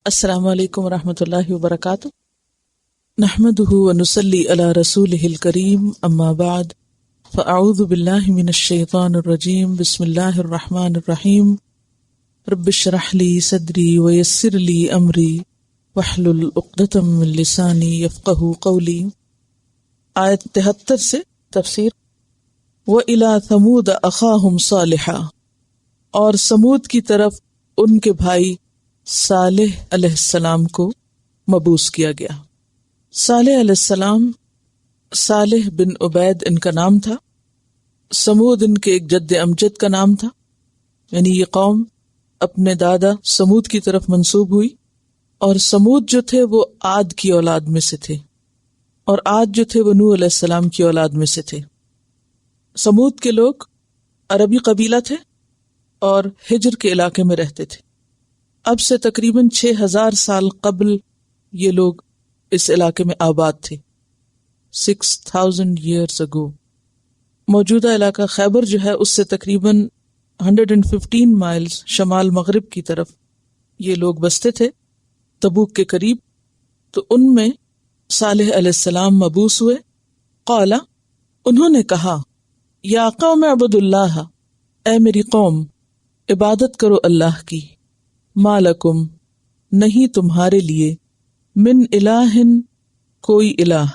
السلام علیکم ورحمۃ اللہ وبرکاتہ، نحمده ونصلی علی رسولہ الکریم، اما بعد فاعوذ باللہ من الشیطان الرجیم، بسم اللہ الرحمن الرحیم، رب اشرح لی صدری ویسر لی امری واحلل عقدۃ من لسانی یفقہوا قولی۔ آیت 73 سے تفسیر۔ وَإِلَىٰ ثَمُودَ أَخَاهُمْ صَالِحًا، اور سمود کی طرف ان کے بھائی صالح علیہ السلام کو مبعوث کیا گیا۔ صالح علیہ السلام، صالح بن عبید ان کا نام تھا، سمود ان کے ایک جد امجد کا نام تھا، یعنی یہ قوم اپنے دادا سمود کی طرف منسوب ہوئی، اور سمود جو تھے وہ عاد کی اولاد میں سے تھے، اور عاد جو تھے وہ نوح علیہ السلام کی اولاد میں سے تھے۔ سمود کے لوگ عربی قبیلہ تھے اور ہجر کے علاقے میں رہتے تھے۔ اب سے تقریباً 6000 سال قبل یہ لوگ اس علاقے میں آباد تھے، 6000 years ago۔ موجودہ علاقہ خیبر جو ہے اس سے تقریباً 115 مائلز شمال مغرب کی طرف یہ لوگ بستے تھے، تبوک کے قریب۔ تو ان میں صالح علیہ السلام مبعوث ہوئے۔ قال، انہوں نے کہا، یا قوم اعبدوا اللہ، اے میری قوم عبادت کرو اللہ کی، ما لکم، نہیں تمہارے لیے، من الہ، کوئی الہ،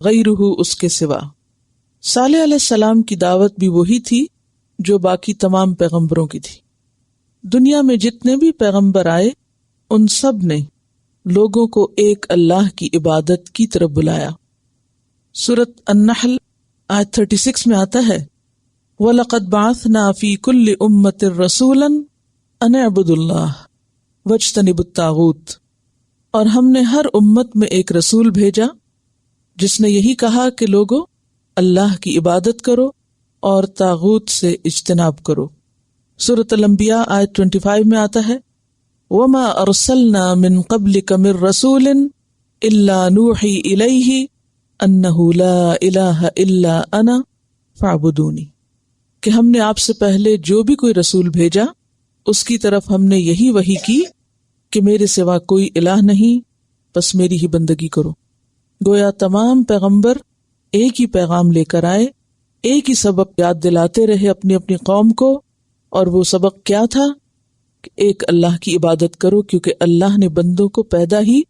غیرہ، اس کے سوا۔ صالح علیہ السلام کی دعوت بھی وہی تھی جو باقی تمام پیغمبروں کی تھی۔ دنیا میں جتنے بھی پیغمبر آئے ان سب نے لوگوں کو ایک اللہ کی عبادت کی طرف بلایا۔ سورۃ النحل آیت 36 میں آتا ہے، وَلَقَدْ بَعَثْنَا فِي كُلِّ أُمَّةٍ رَسُولًا أَنِ اعْبُدُوا اللَّهَ وَاجْتَنِبُوا الطَّاغُوتَ، اور ہم نے ہر امت میں ایک رسول بھیجا جس نے یہی کہا کہ لوگو اللہ کی عبادت کرو اور طاغوت سے اجتناب کرو۔ سورۃ الانبیاء آیت 25 میں آتا ہے، وَمَا أَرْسَلْنَا مِن قَبْلِكَ مِن رَّسُولٍ إِلَّا نُوحِي إِلَيْهِ أَنَّهُ لَا إِلَٰهَ إِلَّا أَنَا فَاعْبُدُونِی، کہ ہم نے آپ سے پہلے جو بھی کوئی رسول بھیجا اس کی طرف ہم نے یہی وحی کی کہ میرے سوا کوئی الہ نہیں، بس میری ہی بندگی کرو۔ گویا تمام پیغمبر ایک ہی پیغام لے کر آئے، ایک ہی سبق یاد دلاتے رہے اپنی اپنی قوم کو، اور وہ سبق کیا تھا کہ ایک اللہ کی عبادت کرو، کیونکہ اللہ نے بندوں کو پیدا ہی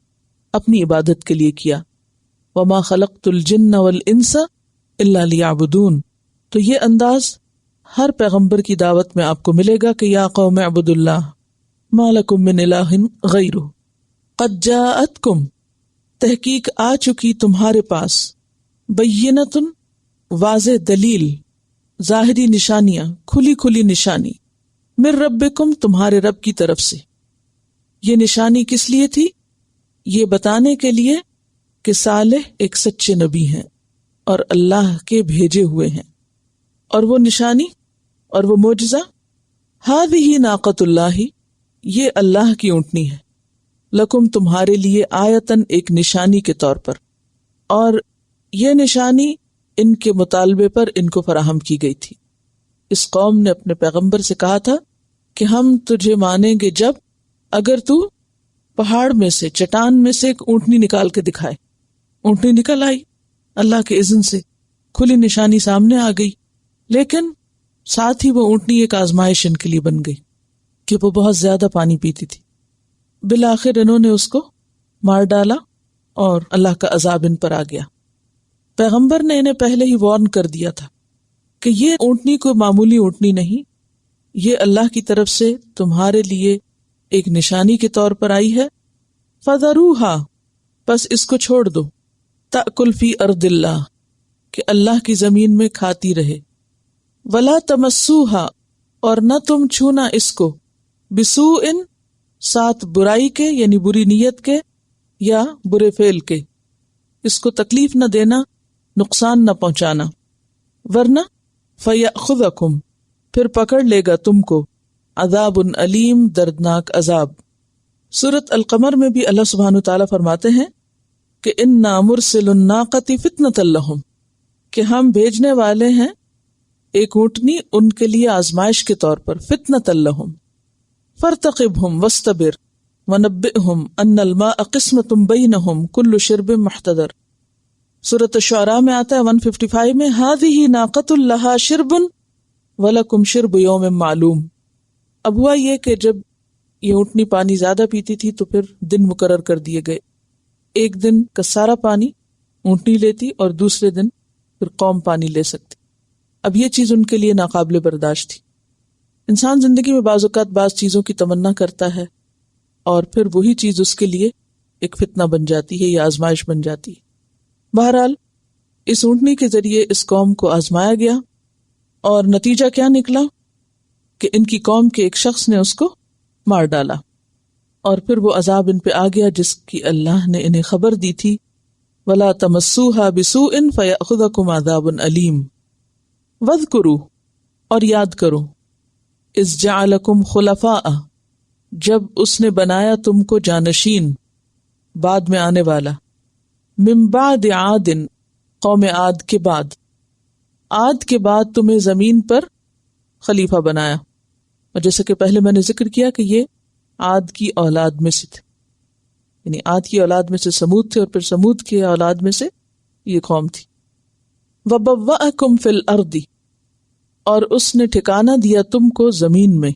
اپنی عبادت کے لیے کیا۔ وما خلقت الجن والانس الا لیعبدون۔ تو یہ انداز ہر پیغمبر کی دعوت میں آپ کو ملے گا کہ یا قوم اعبدوا اللہ ما لکم من الہ غیرہ، قد جاءتکم، تحقیق آ چکی تمہارے پاس، بینۃ، واضح دلیل، ظاہری نشانیاں، کھلی کھلی نشانی، من ربکم، تمہارے رب کی طرف سے۔ یہ نشانی کس لیے تھی؟ یہ بتانے کے لیے کہ صالح ایک سچے نبی ہیں اور اللہ کے بھیجے ہوئے ہیں۔ اور وہ نشانی اور وہ معجزہ، ہذہ ناقۃ اللہ، یہ اللہ کی اونٹنی ہے، لکم، تمہارے لیے، آیتن، ایک نشانی کے طور پر، اور یہ نشانی ان کے مطالبے پر ان کو فراہم کی گئی تھی۔ اس قوم نے اپنے پیغمبر سے کہا تھا کہ ہم تجھے مانیں گے جب اگر تو پہاڑ میں سے، چٹان میں سے ایک اونٹنی نکال کے دکھائے۔ اونٹنی نکل آئی اللہ کے اذن سے، کھلی نشانی سامنے آ گئی، لیکن ساتھ ہی وہ اونٹنی ایک آزمائش ان کے لیے بن گئی کہ وہ بہت زیادہ پانی پیتی تھی۔ بالآخر انہوں نے اس کو مار ڈالا اور اللہ کا عذاب ان پر آ گیا۔ پیغمبر نے انہیں پہلے ہی وارن کر دیا تھا کہ یہ اونٹنی کوئی معمولی اونٹنی نہیں، یہ اللہ کی طرف سے تمہارے لیے ایک نشانی کے طور پر آئی ہے۔ فَذَرُوهَا، بس اس کو چھوڑ دو، تأکل فی ارض اللہ، کہ اللہ کی زمین میں کھاتی رہے، ولا تمسوها، اور نہ تم چھونا اس کو، بسوء، ساتھ برائی کے، یعنی بری نیت کے یا برے فعل کے، اس کو تکلیف نہ دینا، نقصان نہ پہنچانا، ورنہ فیأخذکم، پھر پکڑ لے گا تم کو، عذاب علیم، دردناک عذاب۔ سورۃ القمر میں بھی اللہ سبحانہ تعالیٰ فرماتے ہیں کہ انا مرسل الناقۃ فتنۃ لہم، کہ ہم بھیجنے والے ہیں ایک اونٹنی ان کے لیے آزمائش کے طور پر، فتنۃ لہم، فارتقبہم واصطبر، وَنَبِّئْهُمْ أَنَّ الْمَاءَ قِسْمَةٌ بَيْنَهُمْ كُلُّ شِرْبٍ مُحْتَضَرٍ. سورۃ الشعراء میں آتا ہے 155 میں هَذِهِ نَاقَةٌ لَهَا شِرْبٌ وَلَكُمْ شِرْبُ يَوْمٍ مَعْلُومٍ. اب ہوا یہ کہ جب یہ اونٹنی پانی زیادہ پیتی تھی تو پھر دن مقرر کر دیے گئے، ایک دن کا سارا پانی اونٹنی لیتی اور دوسرے دن پھر قوم پانی لے سکتی. اب یہ چیز ان کے لیے ناقابل برداشت تھی. انسان زندگی میں بعض اوقات بعض چیزوں کی تمنا کرتا ہے اور پھر وہی چیز اس کے لیے ایک فتنہ بن جاتی ہے یا آزمائش بن جاتی ہے. بہرحال اس اونٹنی کے ذریعے اس قوم کو آزمایا گیا اور نتیجہ کیا نکلا کہ ان کی قوم کے ایک شخص نے اس کو مار ڈالا اور پھر وہ عذاب ان پہ آ گیا جس کی اللہ نے انہیں خبر دی تھی. وَلَا تَمَسُّوهَا بِسُوءٍ فَيَأْخُذَكُمْ عَذَابٌ أَلِيمٌ. وَاذْكُرُوا، اور یاد کرو، اِذْ جَعَلَكُمْ خُلَفَاءَ، جب اس نے بنایا تم کو جانشین، بعد میں آنے والا، من بعد عاد، قوم عاد کے بعد. عاد کے بعد تمہیں زمین پر خلیفہ بنایا، اور جیسے کہ پہلے میں نے ذکر کیا کہ یہ عاد کی اولاد میں سے تھے، یعنی عاد کی اولاد میں سے سمود تھے اور پھر سمود کی اولاد میں سے یہ قوم تھی. وَبَوَّأَكُمْ فِي الْأَرْضِ، اور اس نے ٹھکانہ دیا تم کو زمین میں،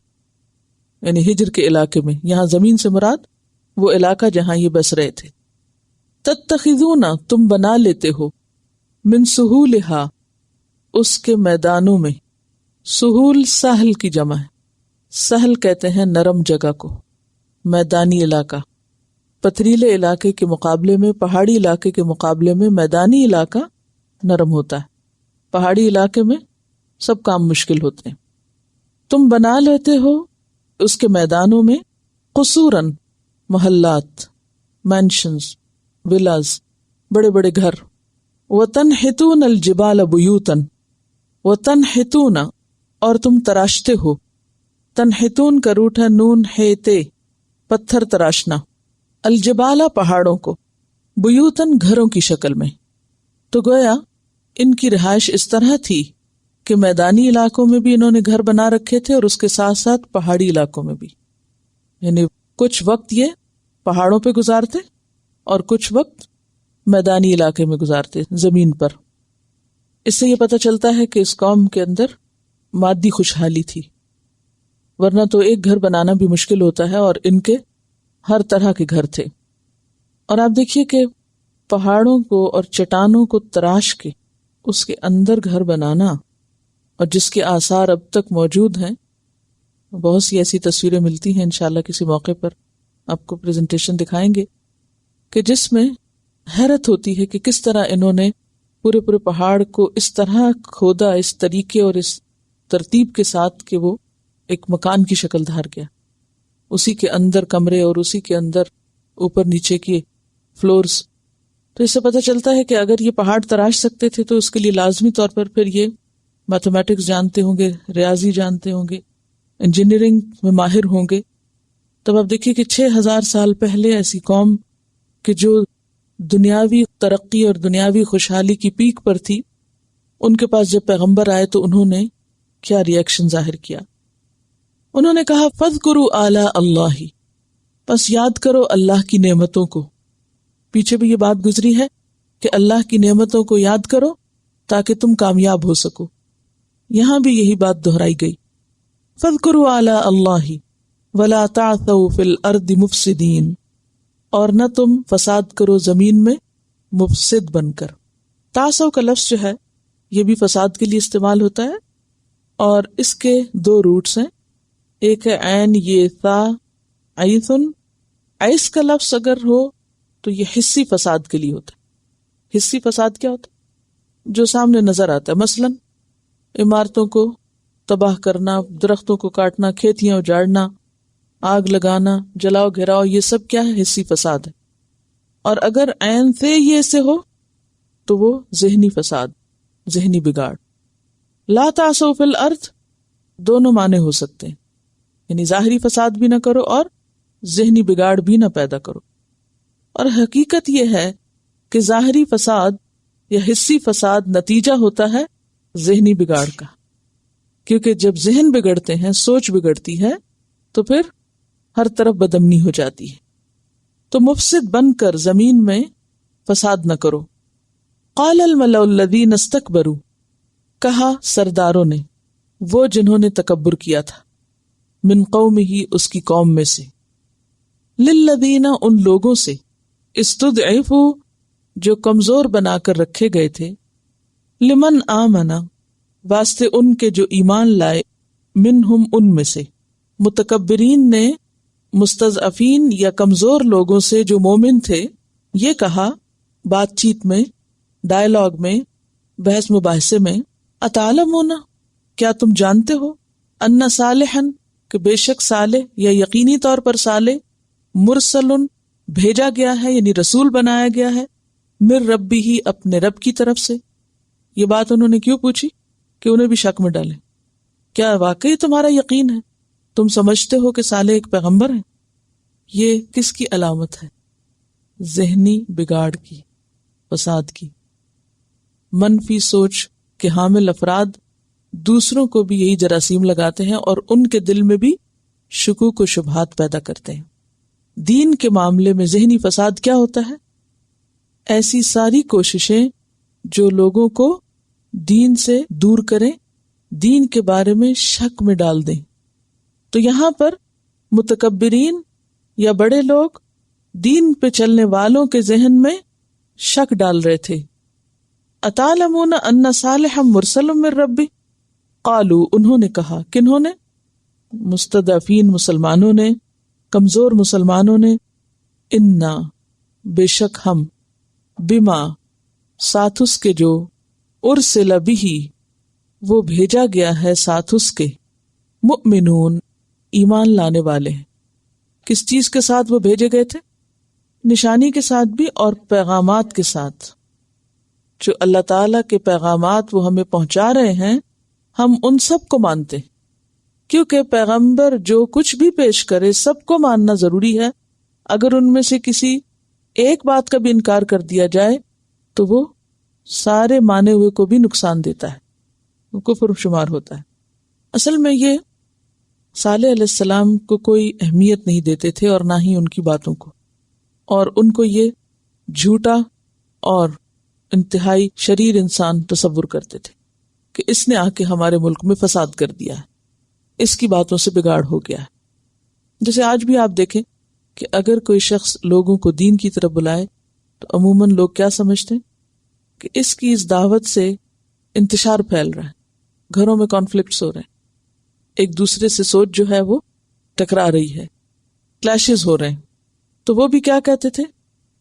یعنی ہجر کے علاقے میں. یہاں زمین سے مراد وہ علاقہ جہاں یہ بس رہے تھے. تتخذون، تم بنا لیتے ہو، من سہولہا، اس کے میدانوں میں. سہول سہل کی جمع ہے، سہل کہتے ہیں نرم جگہ کو، میدانی علاقہ. پتھریلے علاقے کے مقابلے میں، پہاڑی علاقے کے مقابلے میں میدانی علاقہ نرم ہوتا ہے. پہاڑی علاقے میں سب کام مشکل ہوتے ہیں. تم بنا لیتے ہو اس کے میدانوں میں قصوراً، محلات، مینشنز، ولاز، بڑے بڑے گھر. وَتَنْحِتُونَ الْجِبَالَ بُيُوتًا، وَتَنْحِتُونَ، اور تم تراشتے ہو. تنحتون کا روٹ ہے نون ہیتے، پتھر تراشنا. الجبالہ، پہاڑوں کو. بیوتن، گھروں کی شکل میں. تو گویا ان کی رہائش اس طرح تھی کہ میدانی علاقوں میں بھی انہوں نے گھر بنا رکھے تھے اور اس کے ساتھ ساتھ پہاڑی علاقوں میں بھی. یعنی کچھ وقت یہ پہاڑوں پہ گزارتے اور کچھ وقت میدانی علاقے میں گزارتے، زمین پر. اس سے یہ پتہ چلتا ہے کہ اس قوم کے اندر مادی خوشحالی تھی، ورنہ تو ایک گھر بنانا بھی مشکل ہوتا ہے، اور ان کے ہر طرح کے گھر تھے. اور آپ دیکھیے کہ پہاڑوں کو اور چٹانوں کو تراش کے اس کے اندر گھر بنانا، اور جس کے آثار اب تک موجود ہیں. بہت سی ایسی تصویریں ملتی ہیں، انشاءاللہ کسی موقع پر آپ کو پریزنٹیشن دکھائیں گے، کہ جس میں حیرت ہوتی ہے کہ کس طرح انہوں نے پورے پہاڑ کو اس طرح کھودا، اس طریقے اور اس ترتیب کے ساتھ کہ وہ ایک مکان کی شکل دھار گیا. اسی کے اندر کمرے اور اسی کے اندر اوپر نیچے کی فلورز. تو اس سے پتہ چلتا ہے کہ اگر یہ پہاڑ تراش سکتے تھے تو اس کے لیے لازمی طور پر پھر یہ میتھمیٹکس جانتے ہوں گے، ریاضی جانتے ہوں گے، انجینئرنگ میں ماہر ہوں گے. تب آپ دیکھیے کہ 6000 سال پہلے ایسی قوم کہ جو دنیاوی ترقی اور دنیاوی خوشحالی کی پیک پر تھی، ان کے پاس جب پیغمبر آئے تو انہوں نے کیا ری ایکشن ظاہر کیا. انہوں نے کہا فَاذْكُرُوا آلَاءَ اللَّهِ، پس یاد کرو اللہ کی نعمتوں کو. پیچھے بھی یہ بات گزری ہے کہ اللہ کی نعمتوں کو یاد کرو تاکہ تم کامیاب ہو سکو. یہاں بھی یہی بات دہرائی گئی. فَاذْكُرُوا آلَاءَ اللَّهِ وَلَا تَعْثَوْا فِي الْأَرْضِ مُفْسِدِينَ، اور نہ تم فساد کرو زمین میں مفسد بن کر. تعثو کا لفظ جو ہے یہ بھی فساد کے لیے استعمال ہوتا ہے، اور اس کے 2 روٹس ہیں. ایک ہے عین یہ ثا عیثن. عیث کا لفظ اگر ہو تو یہ حصی فساد کے لیے ہوتا ہے. حصی فساد کیا ہوتا ہے؟ جو سامنے نظر آتا ہے، مثلا عمارتوں کو تباہ کرنا، درختوں کو کاٹنا، کھیتیاں اجاڑنا، آگ لگانا، جلاؤ گھراؤ، یہ سب کیا ہے؟ حصی فساد ہے. اور اگر عین سے یہ سے ہو تو وہ ذہنی فساد، ذہنی بگاڑ. لا تعثوا فی الارض دونوں معنی ہو سکتے ہیں، یعنی ظاہری فساد بھی نہ کرو اور ذہنی بگاڑ بھی نہ پیدا کرو. اور حقیقت یہ ہے کہ ظاہری فساد یا حصی فساد نتیجہ ہوتا ہے ذہنی بگاڑ کا، کیونکہ جب ذہن بگڑتے ہیں، سوچ بگڑتی ہے، تو پھر ہر طرف بدامنی ہو جاتی ہے. تو مفسد بن کر زمین میں فساد نہ کرو۔ قال الملأ الذین استکبروا، کہا سرداروں نے، وہ جنہوں نے تکبر کیا تھا، من قومہ، اس کی قوم میں سے، للذین، ان لوگوں سے، استضعفوا، جو کمزور بنا کر رکھے گئے تھے، لمن آمنا، واسطے ان کے جو ایمان لائے، منہم، ان میں سے۔ متکبرین نے مستضعفین یا کمزور لوگوں سے جو مومن تھے یہ کہا بات چیت میں، ڈائلاگ میں، بحث مباحثے میں، اتعلمون، کیا تم جانتے ہو، ان صالحا، کہ بے شک صالح یا یقینی طور پر صالح، مرسل، بھیجا گیا ہے یعنی رسول بنایا گیا ہے، من ربہ، اپنے رب کی طرف سے۔ یہ بات انہوں نے کیوں پوچھی؟ کہ انہیں بھی شک میں ڈالیں۔ کیا واقعی تمہارا یقین ہے؟ تم سمجھتے ہو کہ صالح ایک پیغمبر ہیں؟ یہ کس کی علامت ہے؟ ذہنی بگاڑ کی، فساد کی، منفی سوچ کے حامل افراد دوسروں کو بھی یہی جراثیم لگاتے ہیں اور ان کے دل میں بھی شکوک و شبہات پیدا کرتے ہیں۔ دین کے معاملے میں ذہنی فساد کیا ہوتا ہے؟ ایسی ساری کوششیں جو لوگوں کو دین سے دور کریں، دین کے بارے میں شک میں ڈال دیں۔ تو یہاں پر متکبرین یا بڑے لوگ دین پہ چلنے والوں کے ذہن میں شک ڈال رہے تھے۔ اتعلمون ان صالحا مرسل من ربی، قالو، انہوں نے کہا، کنہوں نے؟ مستضعفین مسلمانوں نے، کمزور مسلمانوں نے، انا، بے شک ہم، بما، ساتھ اس کے جو، ارسل بہ، وہ بھیجا گیا ہے ساتھ اس کے، مؤمنون، ایمان لانے والے ہیں۔ کس چیز کے ساتھ وہ بھیجے گئے تھے؟ نشانی کے ساتھ بھی اور پیغامات کے ساتھ۔ جو اللہ تعالیٰ کے پیغامات وہ ہمیں پہنچا رہے ہیں، ہم ان سب کو مانتے ہیں، کیونکہ پیغمبر جو کچھ بھی پیش کرے سب کو ماننا ضروری ہے۔ اگر ان میں سے کسی ایک بات کا بھی انکار کر دیا جائے تو وہ سارے مانے ہوئے کو بھی نقصان دیتا ہے، وہ کفر شمار ہوتا ہے۔ اصل میں یہ صالح علیہ السلام کو کوئی اہمیت نہیں دیتے تھے اور نہ ہی ان کی باتوں کو، اور ان کو یہ جھوٹا اور انتہائی شریر انسان تصور کرتے تھے کہ اس نے آ کے ہمارے ملک میں فساد کر دیا ہے، اس کی باتوں سے بگاڑ ہو گیا ہے۔ جیسے آج بھی آپ دیکھیں کہ اگر کوئی شخص لوگوں کو دین کی طرف بلائے تو عموماً لوگ کیا سمجھتے ہیں کہ اس کی اس دعوت سے انتشار پھیل رہا ہے، گھروں میں کانفلکٹس ہو رہے ہیں، ایک دوسرے سے سوچ جو ہے وہ ٹکرا رہی ہے، کلیشز ہو رہے ہیں۔ تو وہ بھی کیا کہتے تھے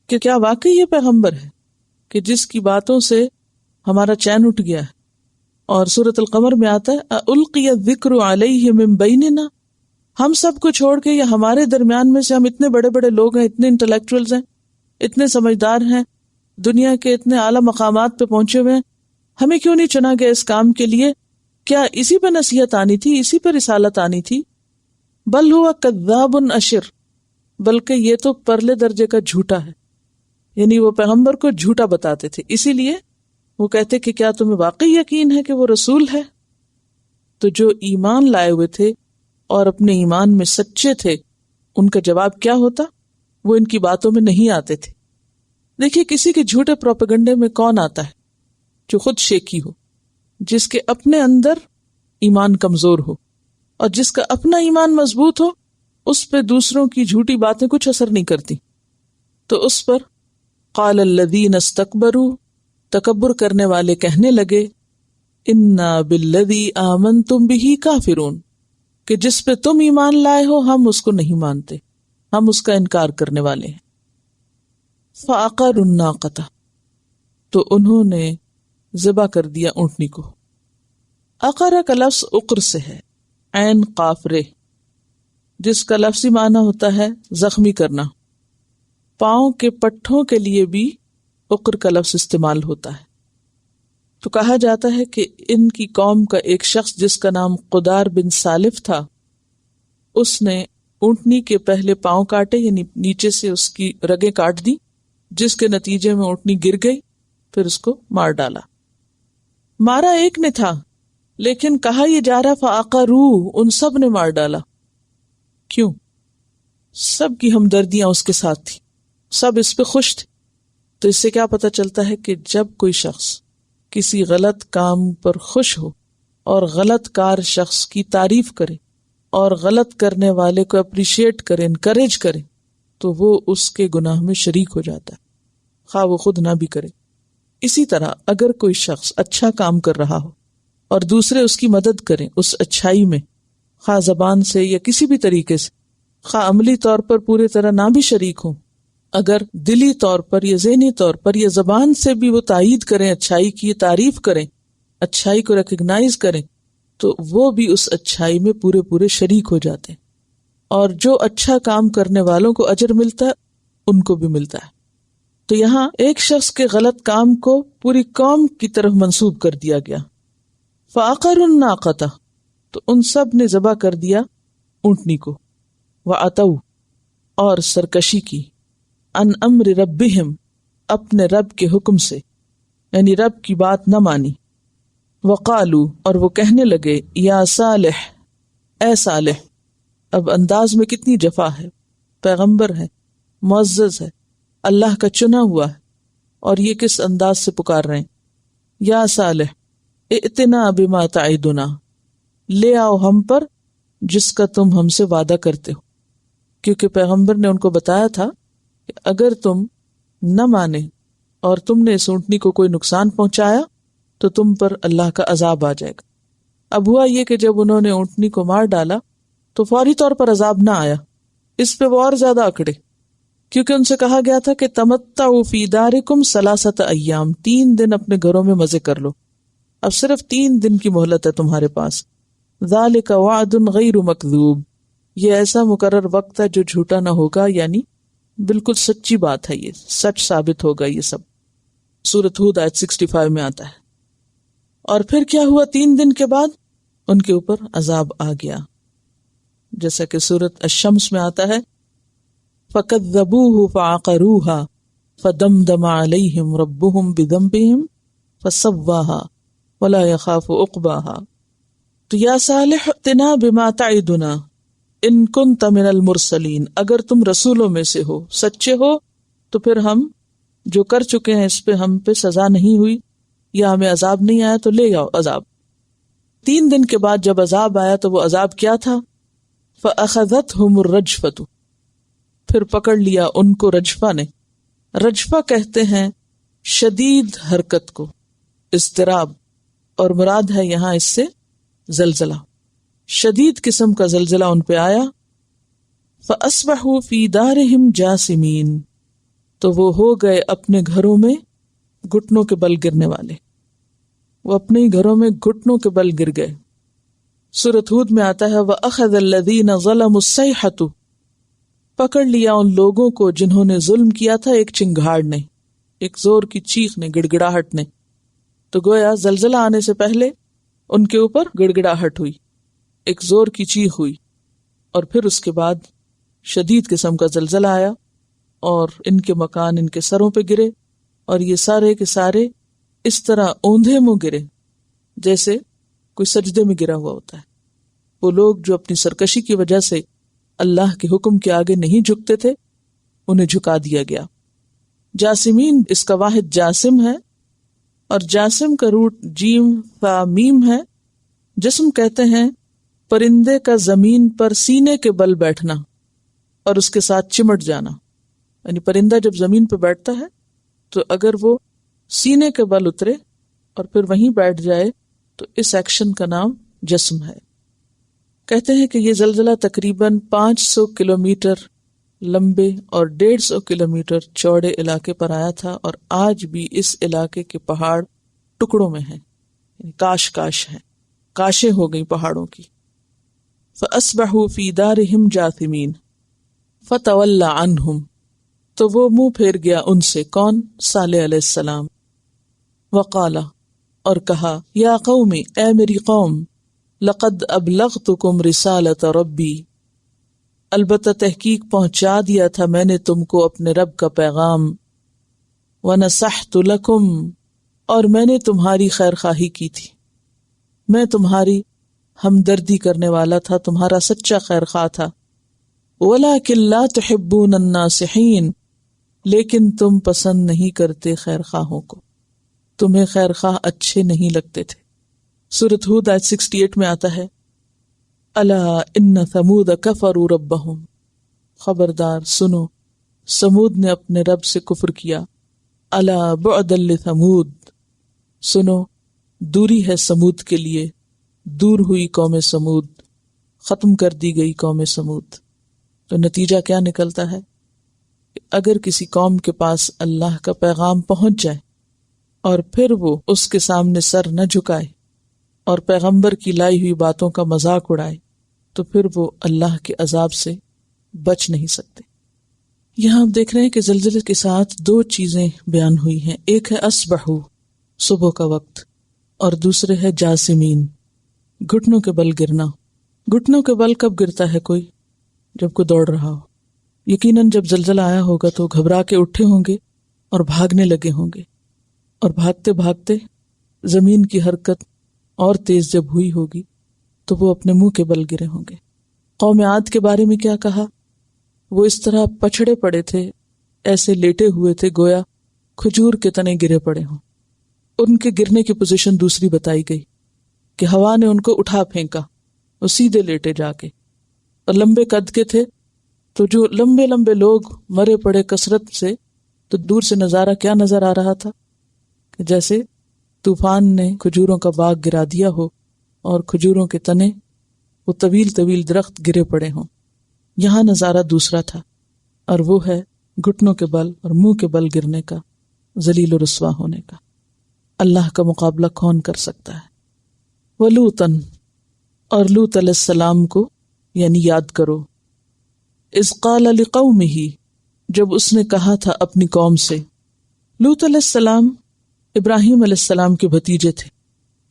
کہ کیا واقعی یہ پیغمبر ہے کہ جس کی باتوں سے ہمارا چین اٹھ گیا ہے؟ اور سورۃ القمر میں آتا ہے اَأُلْقِيَ الذِّكْرُ عَلَيْهِ مِن بَيْنِنَا، ہم سب کو چھوڑ کے یا ہمارے درمیان میں سے ہم اتنے بڑے بڑے لوگ ہیں، اتنے انٹلیکچوئلز ہیں، اتنے سمجھدار ہیں، دنیا کے اتنے اعلیٰ مقامات پہ پہنچے ہوئے ہیں، ہمیں کیوں نہیں چنا گیا اس کام کے لیے؟ کیا اسی پہ نصیحت آنی تھی، اسی پہ رسالت آنی تھی؟ بل ہوا کذاب اشر، بلکہ یہ تو پرلے درجے کا جھوٹا ہے، یعنی وہ پیغمبر کو جھوٹا بتاتے تھے، اسی لیے وہ کہتے کہ کیا تمہیں واقعی یقین ہے کہ وہ رسول ہے؟ تو جو ایمان لائے ہوئے تھے اور اپنے ایمان میں سچے تھے، ان کا جواب کیا ہوتا؟ وہ ان کی باتوں میں نہیں آتے تھے۔ دیکھیے کسی کے جھوٹے پروپیگنڈے میں کون آتا ہے؟ جو خود شیکی ہو، جس کے اپنے اندر ایمان کمزور ہو، اور جس کا اپنا ایمان مضبوط ہو اس پہ دوسروں کی جھوٹی باتیں کچھ اثر نہیں کرتی۔ تو اس پر قال الذین استکبروا، تکبر کرنے والے کہنے لگے، انا بالذی آمنتم بہ کافرون، کہ جس پہ تم ایمان لائے ہو ہم اس کو نہیں مانتے، ہم اس کا انکار کرنے والے ہیں۔ فعقروا الناقۃ، تو انہوں نے ذبح کر دیا اونٹنی کو۔ عقرہ کا لفظ عقر سے ہے، عین قاف رے، جس کا لفظی معنی ہوتا ہے زخمی کرنا۔ پاؤں کے پٹھوں کے لیے بھی عقر کا لفظ استعمال ہوتا ہے۔ تو کہا جاتا ہے کہ ان کی قوم کا ایک شخص جس کا نام قدار بن سالف تھا، اس نے اونٹنی کے پہلے پاؤں کاٹے، یعنی نیچے سے اس کی رگیں کاٹ دی، جس کے نتیجے میں اونٹنی گر گئی، پھر اس کو مار ڈالا۔ مارا ایک نے تھا لیکن کہا یہ جا رہا فعقروہ، ان سب نے مار ڈالا۔ کیوں؟ سب کی ہمدردیاں اس کے ساتھ تھی، سب اس پہ خوش تھے. تو اس سے کیا پتہ چلتا ہے کہ جب کوئی شخص کسی غلط کام پر خوش ہو اور غلط کار شخص کی تعریف کرے اور غلط کرنے والے کو اپریشیٹ کرے، انکریج کرے، تو وہ اس کے گناہ میں شریک ہو جاتا ہے، خواہ وہ خود نہ بھی کرے. اسی طرح اگر کوئی شخص اچھا کام کر رہا ہو اور دوسرے اس کی مدد کریں اس اچھائی میں، خواہ زبان سے یا کسی بھی طریقے سے، خواہ عملی طور پر پورے طرح نہ بھی شریک ہوں، اگر دلی طور پر یا ذہنی طور پر یا زبان سے بھی وہ تائید کریں، اچھائی کی تعریف کریں، اچھائی کو ریکگنائز کریں، تو وہ بھی اس اچھائی میں پورے شریک ہو جاتے ہیں. اور جو اچھا کام کرنے والوں کو اجر ملتا ہے ان کو بھی ملتا ہے. تو یہاں ایک شخص کے غلط کام کو پوری قوم کی طرف منسوب کر دیا گیا. فَعَقَرُوا النَّاقَةَ، تو ان سب نے ذبح کر دیا اونٹنی کو. وَعَتَوْا، اور سرکشی کی، عَنْ أَمْرِ رَبِّهِمْ، اپنے رب کے حکم سے، یعنی رب کی بات نہ مانی. وَقَالُوا، اور وہ کہنے لگے، یا صالح، اے صالح. اب انداز میں کتنی جفا ہے، پیغمبر ہے، معزز ہے، اللہ کا چنا ہوا ہے، اور یہ کس انداز سے پکار رہے ہیں، یا صالح ائتنا بما تعدنا، لے آؤ ہم پر جس کا تم ہم سے وعدہ کرتے ہو. کیونکہ پیغمبر نے ان کو بتایا تھا کہ اگر تم نہ مانے اور تم نے اس اونٹنی کو کوئی نقصان پہنچایا تو تم پر اللہ کا عذاب آ جائے گا. اب ہوا یہ کہ جب انہوں نے اونٹنی کو مار ڈالا تو فوری طور پر عذاب نہ آیا، اس پہ وہ اور زیادہ اکڑے، کیونکہ ان سے کہا گیا تھا کہ تمتعوا فی دارکم 3 ایام، 3 دن اپنے گھروں میں مزے کر لو. اب صرف 3 دن کی مہلت ہے تمہارے پاس. ذالک وعد غیر مکذوب، یہ ایسا مقرر وقت ہے جو جھوٹا نہ ہوگا، یعنی بالکل سچی بات ہے، یہ سچ ثابت ہوگا. یہ سب سورۃ ہود آیت 65 میں آتا ہے. اور پھر کیا ہوا؟ 3 دن کے بعد ان کے اوپر عذاب آ گیا، جیسا کہ سورۃ الشمس میں آتا ہے، فَكَذَّبُوهُ فَعَقَرُوهَا فَدَمْدَمَ عَلَيْهِمْ رَبُّهُمْ بِذَنبِهِمْ فَسَوَّاهَا وَلَا يَخَافُ عُقْبَاهَا. تو یا صالح ائتنا بما تعدنا ان كنت من المرسلین، اگر تم رسولوں میں سے ہو، سچے ہو، تو پھر ہم جو کر چکے ہیں اس پہ ہم پہ سزا نہیں ہوئی یا ہمیں عذاب نہیں آیا تو لے آؤ عذاب. 3 دن کے بعد جب عذاب آیا تو وہ عذاب کیا تھا؟ فَأَخَذَتْهُمُ الرَّجْفَةُ، پھر پکڑ لیا ان کو رجفہ نے. رجفہ کہتے ہیں شدید حرکت کو، اضطراب، اور مراد ہے یہاں اس سے زلزلہ، شدید قسم کا زلزلہ ان پہ آیا. فَأَصْبَحُوا فِي دَارِهِمْ جَاثِمِينَ، تو وہ ہو گئے اپنے گھروں میں گھٹنوں کے بل گرنے والے، وہ اپنے ہی گھروں میں گھٹنوں کے بل گر گئے. سورۃ ہود میں آتا ہے وَأَخَذَ الَّذِينَ ظَلَمُوا الصَّيْحَةُ، پکڑ لیا ان لوگوں کو جنہوں نے ظلم کیا تھا ایک چنگھاڑ نے، ایک زور کی چیخ نے، گڑگڑاہٹ نے. تو گویا زلزلہ آنے سے پہلے ان کے اوپر گڑگڑاہٹ ہوئی، ایک زور کی چیخ ہوئی، اور پھر اس کے بعد شدید قسم کا زلزلہ آیا اور ان کے مکان ان کے سروں پہ گرے، اور یہ سارے کے سارے اس طرح اوندھے منہ گرے جیسے کوئی سجدے میں گرا ہوا ہوتا ہے. وہ لوگ جو اپنی سرکشی کی وجہ سے اللہ کے حکم کے آگے نہیں جھکتے تھے، انہیں جھکا دیا گیا. جاسمین اس کا واحد جاسم ہے، اور جاسم کا روٹ جیم فا میم ہے. جسم کہتے ہیں پرندے کا زمین پر سینے کے بل بیٹھنا اور اس کے ساتھ چمٹ جانا. یعنی پرندہ جب زمین پہ بیٹھتا ہے تو اگر وہ سینے کے بل اترے اور پھر وہیں بیٹھ جائے تو اس ایکشن کا نام جسم ہے. کہتے ہیں کہ یہ زلزلہ تقریباً 500 کلومیٹر لمبے اور 150 کلومیٹر چوڑے علاقے پر آیا تھا، اور آج بھی اس علاقے کے پہاڑ ٹکڑوں میں ہیں، یعنی کاش ہیں، کاشیں ہو گئی پہاڑوں کی. فَأَصْبَحُوا فِي دَارِهِمْ جَاثِمِينَ فَتَوَلَّى عَنْهُمْ، تو وہ منہ پھیر گیا ان سے. کون؟ صالح علیہ السلام. وَقَالَ، اور کہا، یا قومی، اے میری قوم، لَقَدْ أَبْلَغْتُكُمْ رِسَالَةَ رَبِّي، البتہ تحقیق پہنچا دیا تھا میں نے تم کو اپنے رب کا پیغام. وَنَصَحْتُ لَكُمْ، اور میں نے تمہاری خیر خواہی کی تھی، میں تمہاری ہمدردی کرنے والا تھا، تمہارا سچا خیر خواہ تھا. وَلَكِنْ لَا تُحِبُّونَ النَّاصِحِينَ، لیکن تم پسند نہیں کرتے خیر خواہوں کو، تمہیں خیر خواہ اچھے نہیں لگتے تھے۔ سورۃ ہود آیت 68 میں آتا ہے الا ان ثمود کفروا ربہم، خبردار سنو سمود نے اپنے رب سے کفر کیا۔ الا بعدا لثمود، سنو دوری ہے سمود کے لیے، دور ہوئی قوم سمود، ختم کر دی گئی قوم سمود۔ تو نتیجہ کیا نکلتا ہے کہ اگر کسی قوم کے پاس اللہ کا پیغام پہنچ جائے اور پھر وہ اس کے سامنے سر نہ جھکائے اور پیغمبر کی لائی ہوئی باتوں کا مذاق اڑائے تو پھر وہ اللہ کے عذاب سے بچ نہیں سکتے۔ یہاں آپ دیکھ رہے ہیں کہ زلزلے کے ساتھ دو چیزیں بیان ہوئی ہیں، ایک ہے اصبحو، صبح کا وقت، اور دوسرے ہے جاسمین، گھٹنوں کے بل گرنا۔ گھٹنوں کے بل کب گرتا ہے کوئی؟ جب کوئی دوڑ رہا ہو۔ یقیناً جب زلزلہ آیا ہوگا تو گھبرا کے اٹھے ہوں گے اور بھاگنے لگے ہوں گے، اور بھاگتے بھاگتے زمین کی حرکت اور تیز جب ہوئی ہوگی تو وہ اپنے منہ کے بل گرے ہوں گے۔ قوم عاد کے بارے میں کیا کہا؟ وہ اس طرح پچھڑے پڑے تھے، ایسے لیٹے ہوئے تھے گویا کھجور کے تنے گرے پڑے ہوں۔ ان کے گرنے کی پوزیشن دوسری بتائی گئی کہ ہوا نے ان کو اٹھا پھینکا، وہ سیدھے لیٹے جا کے، اور لمبے قد کے تھے تو جو لمبے لمبے لوگ مرے پڑے کثرت سے، تو دور سے نظارہ کیا نظر آ رہا تھا کہ جیسے طوفان نے کھجوروں کا باغ گرا دیا ہو اور کھجوروں کے تنے وہ طویل طویل درخت گرے پڑے ہوں۔ یہاں نظارہ دوسرا تھا، اور وہ ہے گھٹنوں کے بل اور منہ کے بل گرنے کا، ذلیل و رسوا ہونے کا۔ اللہ کا مقابلہ کون کر سکتا ہے؟ وَلُوطًا، اور لوط علیہ السلام کو یعنی یاد کرو، اذ قال لقومہ، جب اس نے کہا تھا اپنی قوم سے۔ لوط علیہ السلام ابراہیم علیہ السلام کے بھتیجے تھے،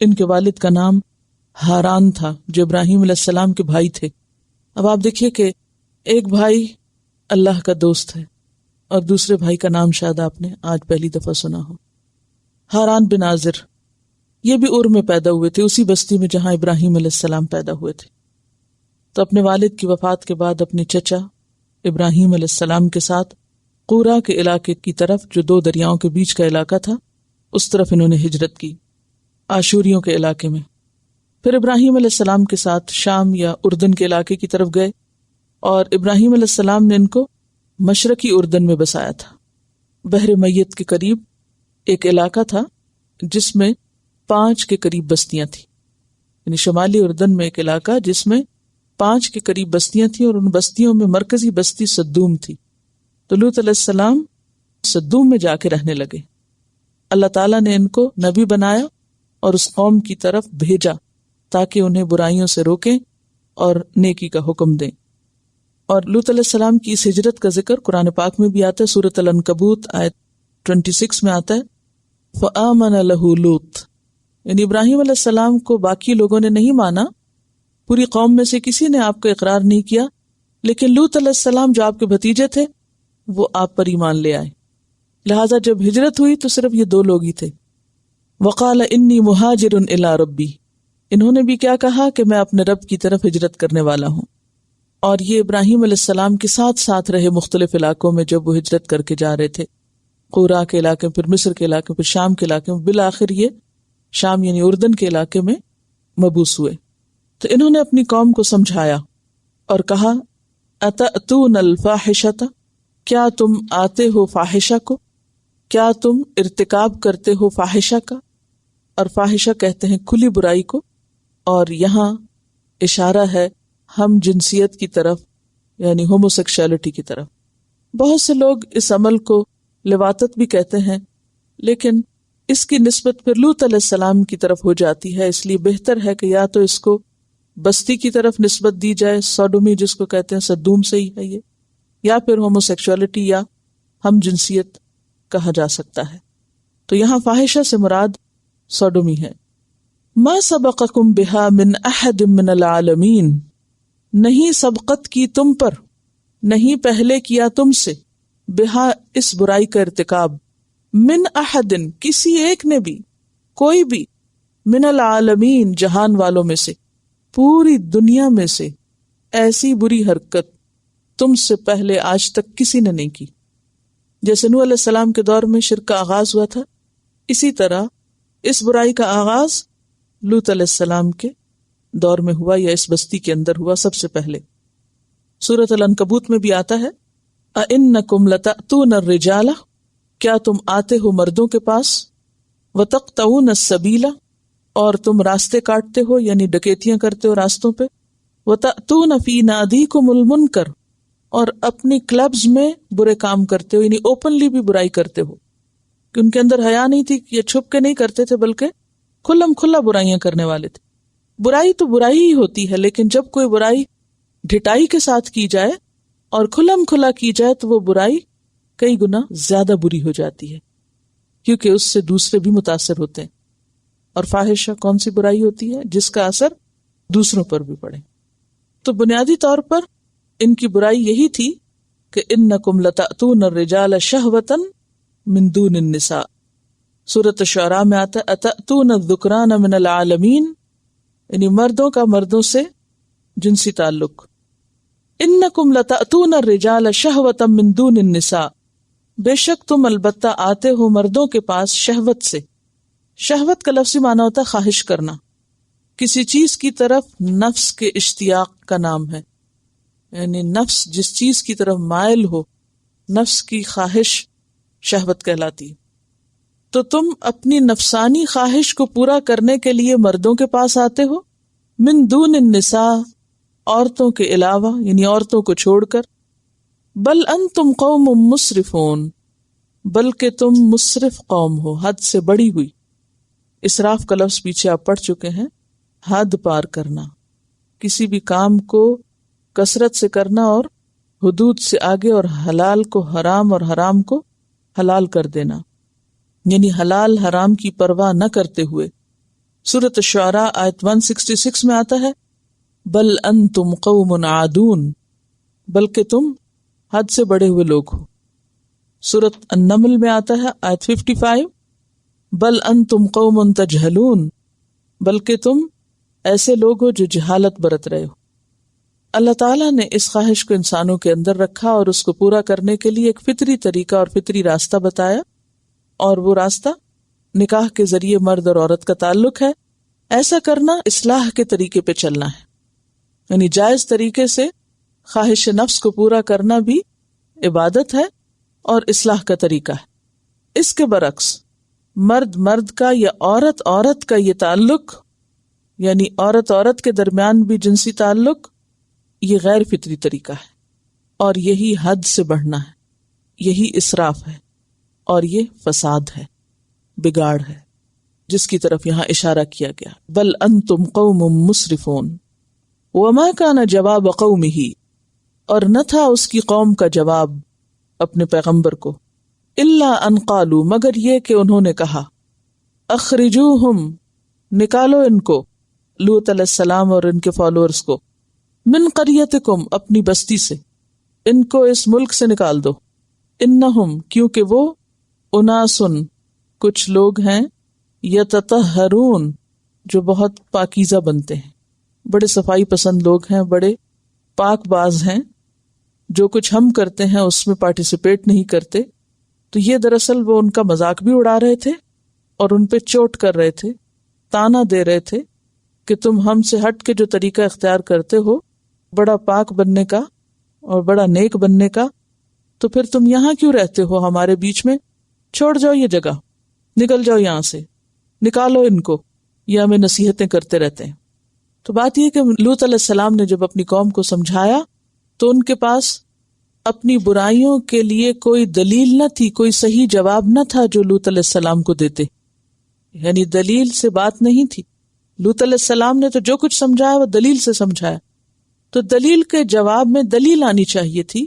ان کے والد کا نام ہاران تھا جو ابراہیم علیہ السلام کے بھائی تھے۔ اب آپ دیکھیے کہ ایک بھائی اللہ کا دوست ہے اور دوسرے بھائی کا نام شاید آپ نے آج پہلی دفعہ سنا ہو، ہاران بن آزر۔ یہ بھی ار میں پیدا ہوئے تھے، اسی بستی میں جہاں ابراہیم علیہ السلام پیدا ہوئے تھے۔ تو اپنے والد کی وفات کے بعد اپنے چچا ابراہیم علیہ السلام کے ساتھ قورا کے علاقے کی طرف، جو دو دریاؤں کے بیچ کا علاقہ تھا، اس طرف انہوں نے ہجرت کی، آشوریوں کے علاقے میں۔ پھر ابراہیم علیہ السلام کے ساتھ شام یا اردن کے علاقے کی طرف گئے، اور ابراہیم علیہ السلام نے ان کو مشرقی اردن میں بسایا تھا۔ بحر میت کے قریب ایک علاقہ تھا جس میں 5 کے قریب بستیاں تھیں، یعنی شمالی اردن میں ایک علاقہ جس میں 5 کے قریب بستیاں تھیں، اور ان بستیوں میں مرکزی بستی صدوم تھی۔ تو لوط علیہ السلام صدوم میں جا کے رہنے لگے۔ اللہ تعالیٰ نے ان کو نبی بنایا اور اس قوم کی طرف بھیجا تاکہ انہیں برائیوں سے روکیں اور نیکی کا حکم دیں۔ اور لوط علیہ السلام کی اس ہجرت کا ذکر قرآن پاک میں بھی آتا ہے، سورۃ العنکبوت آیت 26 میں آتا ہے فآمن لہ لوط، یعنی ابراہیم علیہ السلام کو باقی لوگوں نے نہیں مانا، پوری قوم میں سے کسی نے آپ کا اقرار نہیں کیا، لیکن لوط علیہ السلام جو آپ کے بھتیجے تھے وہ آپ پر ایمان لے آئے۔ لہٰذا جب ہجرت ہوئی تو صرف یہ 2 لوگ ہی تھے۔ وقال انی مہاجر الی ربی، انہوں نے بھی کیا کہا کہ میں اپنے رب کی طرف ہجرت کرنے والا ہوں۔ اور یہ ابراہیم علیہ السلام کے ساتھ ساتھ رہے مختلف علاقوں میں جب وہ ہجرت کر کے جا رہے تھے، قورا کے علاقے، پھر مصر کے علاقے، پھر شام کے علاقے میں، بالآخر یہ شام یعنی اردن کے علاقے میں مبعوث ہوئے۔ تو انہوں نے اپنی قوم کو سمجھایا اور کہا اتأتون الفاحشۃ، کیا تم آتے ہو فاحشہ کو، کیا تم ارتکاب کرتے ہو فاحشہ کا، اور فاحشہ کہتے ہیں کھلی برائی کو، اور یہاں اشارہ ہے ہم جنسیت کی طرف، یعنی ہوموسیکشوالٹی کی طرف۔ بہت سے لوگ اس عمل کو لواطت بھی کہتے ہیں، لیکن اس کی نسبت پھر لوط علیہ السلام کی طرف ہو جاتی ہے، اس لیے بہتر ہے کہ یا تو اس کو بستی کی طرف نسبت دی جائے، سوڈومی جس کو کہتے ہیں، صدوم سے ہی ہے یہ، یا پھر ہوموسیکشوالٹی یا ہم جنسیت کہا جا سکتا ہے۔ تو یہاں فاحشہ سے مراد سوڈومی ہے۔ ما سبقکم بہا من احد من العالمین، نہیں سبقت کی تم پر، نہیں پہلے کیا تم سے، بہا اس برائی کا ارتکاب، من احد کسی ایک نے بھی، کوئی بھی، من العالمین جہان والوں میں سے، پوری دنیا میں سے ایسی بری حرکت تم سے پہلے آج تک کسی نے نہیں کی۔ جیسے نوح علیہ السلام کے دور میں شرک کا آغاز ہوا تھا، اسی طرح اس برائی کا آغاز لوط علیہ السلام کے دور میں ہوا، یا اس بستی کے اندر ہوا سب سے پہلے۔ سورۃ العنکبوت میں بھی آتا ہے اَإِنَّكُمْ لَتَأْتُونَ الرِّجَالَ، کیا تم آتے ہو مردوں کے پاس، وَتَقْطَعُونَ السَّبِيلَ، اور تم راستے کاٹتے ہو یعنی ڈکیتیاں کرتے ہو راستوں پہ، وَتَأْتُونَ فِي نَادِيكُمُ الْمُنْكَرَ، اور اپنی کلبز میں برے کام کرتے ہو، یعنی اوپنلی بھی برائی کرتے ہو، کہ ان کے اندر حیا نہیں تھی، یہ چھپ کے نہیں کرتے تھے بلکہ کھلم کھلا برائیاں کرنے والے تھے۔ برائی تو برائی ہی ہوتی ہے، لیکن جب کوئی برائی ڈھٹائی کے ساتھ کی جائے اور کھلم کھلا کی جائے تو وہ برائی کئی گنا زیادہ بری ہو جاتی ہے، کیونکہ اس سے دوسرے بھی متاثر ہوتے ہیں۔ اور فاحشہ کون سی برائی ہوتی ہے؟ جس کا اثر دوسروں پر بھی پڑے۔ تو بنیادی طور پر ان کی برائی یہی تھی کہ انکم لتأتون الرجال شہوۃ من دون النساء۔ سورۃ الشعراء میں آتا ہے اتأتون الذکران من العالمین، یعنی مردوں کا مردوں سے جنسی تعلق۔ انکم لتأتون الرجال شہوۃ من دون النساء، بے شک تم البتہ آتے ہو مردوں کے پاس شہوت سے۔ شہوت کا لفظی معنی ہوتا ہے خواہش کرنا، کسی چیز کی طرف نفس کے اشتیاق کا نام ہے، یعنی نفس جس چیز کی طرف مائل ہو، نفس کی خواہش شہوت کہلاتی ہے۔ تو تم اپنی نفسانی خواہش کو پورا کرنے کے لیے مردوں کے پاس آتے ہو، من دون النساء، عورتوں کے علاوہ، یعنی عورتوں کو چھوڑ کر۔ بل انتم قوم مسرفون، بلکہ تم مسرف قوم ہو، حد سے بڑی ہوئی۔ اسراف کا لفظ پیچھے آپ پڑھ چکے ہیں، حد پار کرنا، کسی بھی کام کو کثرت سے کرنا اور حدود سے آگے، اور حلال کو حرام اور حرام کو حلال کر دینا، یعنی حلال حرام کی پرواہ نہ کرتے ہوئے۔ سورۃ الشعراء آیت 166 میں آتا ہے بل انتم قوم عادون، بلکہ تم حد سے بڑے ہوئے لوگ ہو۔ سورۃ النمل میں آتا ہے آیت 55 بل انتم قوم تجہلون، بلکہ تم ایسے لوگ ہو جو جہالت برت رہے ہو۔ اللہ تعالیٰ نے اس خواہش کو انسانوں کے اندر رکھا اور اس کو پورا کرنے کے لیے ایک فطری طریقہ اور فطری راستہ بتایا، اور وہ راستہ نکاح کے ذریعے مرد اور عورت کا تعلق ہے۔ ایسا کرنا اصلاح کے طریقے پہ چلنا ہے، یعنی جائز طریقے سے خواہش نفس کو پورا کرنا بھی عبادت ہے اور اصلاح کا طریقہ ہے۔ اس کے برعکس مرد مرد کا یا عورت عورت کا یہ تعلق، یعنی عورت عورت کے درمیان بھی جنسی تعلق، یہ غیر فطری طریقہ ہے، اور یہی حد سے بڑھنا ہے، یہی اسراف ہے، اور یہ فساد ہے، بگاڑ ہے، جس کی طرف یہاں اشارہ کیا گیا۔ بل انتم قوم مسرفون وما کان جواب قومہ، اور نہ تھا اس کی قوم کا جواب اپنے پیغمبر کو، الا ان قالوا، مگر یہ کہ انہوں نے کہا، اخرجوہم، نکالو ان کو، لوط علیہ السلام اور ان کے فالوورز کو، من قریتکم، اپنی بستی سے، ان کو اس ملک سے نکال دو، انہم، کیونکہ وہ، اناسن، کچھ لوگ ہیں، یتطہرون، جو بہت پاکیزہ بنتے ہیں، بڑے صفائی پسند لوگ ہیں، بڑے پاک باز ہیں، جو کچھ ہم کرتے ہیں اس میں پارٹیسپیٹ نہیں کرتے۔ تو یہ دراصل وہ ان کا مذاق بھی اڑا رہے تھے اور ان پہ چوٹ کر رہے تھے، تانا دے رہے تھے کہ تم ہم سے ہٹ کے جو طریقہ اختیار کرتے ہو بڑا پاک بننے کا اور بڑا نیک بننے کا، تو پھر تم یہاں کیوں رہتے ہو ہمارے بیچ میں؟ چھوڑ جاؤ یہ جگہ، نکل جاؤ یہاں سے، نکالو ان کو۔ یہ ہمیں نصیحتیں کرتے رہتے ہیں۔ تو بات یہ کہ لوط علیہ السلام نے جب اپنی قوم کو سمجھایا تو ان کے پاس اپنی برائیوں کے لیے کوئی دلیل نہ تھی، کوئی صحیح جواب نہ تھا جو لوط علیہ السلام کو دیتے، یعنی دلیل سے بات نہیں تھی۔ لوط علیہ السلام نے تو جو کچھ سمجھایا وہ دلیل سے سمجھایا، تو دلیل کے جواب میں دلیل آنی چاہیے تھی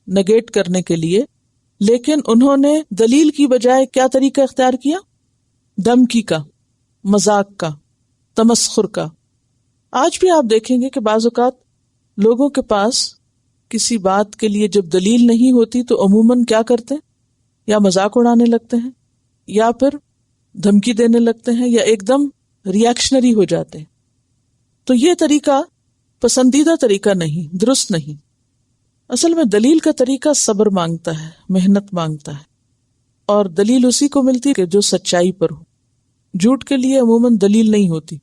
نگیٹ کرنے کے لیے، لیکن انہوں نے دلیل کی بجائے کیا طریقہ اختیار کیا؟ دھمکی کا، مذاق کا، تمسخر کا۔ آج بھی آپ دیکھیں گے کہ بعض اوقات لوگوں کے پاس کسی بات کے لیے جب دلیل نہیں ہوتی تو عموماً کیا کرتے ہیں؟ یا مذاق اڑانے لگتے ہیں، یا پھر دھمکی دینے لگتے ہیں، یا ایک دم ریاکشنری ہو جاتے ہیں۔ تو یہ طریقہ پسندیدہ طریقہ نہیں، درست نہیں۔ اصل میں دلیل کا طریقہ صبر مانگتا ہے، محنت مانگتا ہے، اور دلیل اسی کو ملتی کہ جو سچائی پر ہو. جھوٹ کے لیے عموماً دلیل نہیں ہوتی،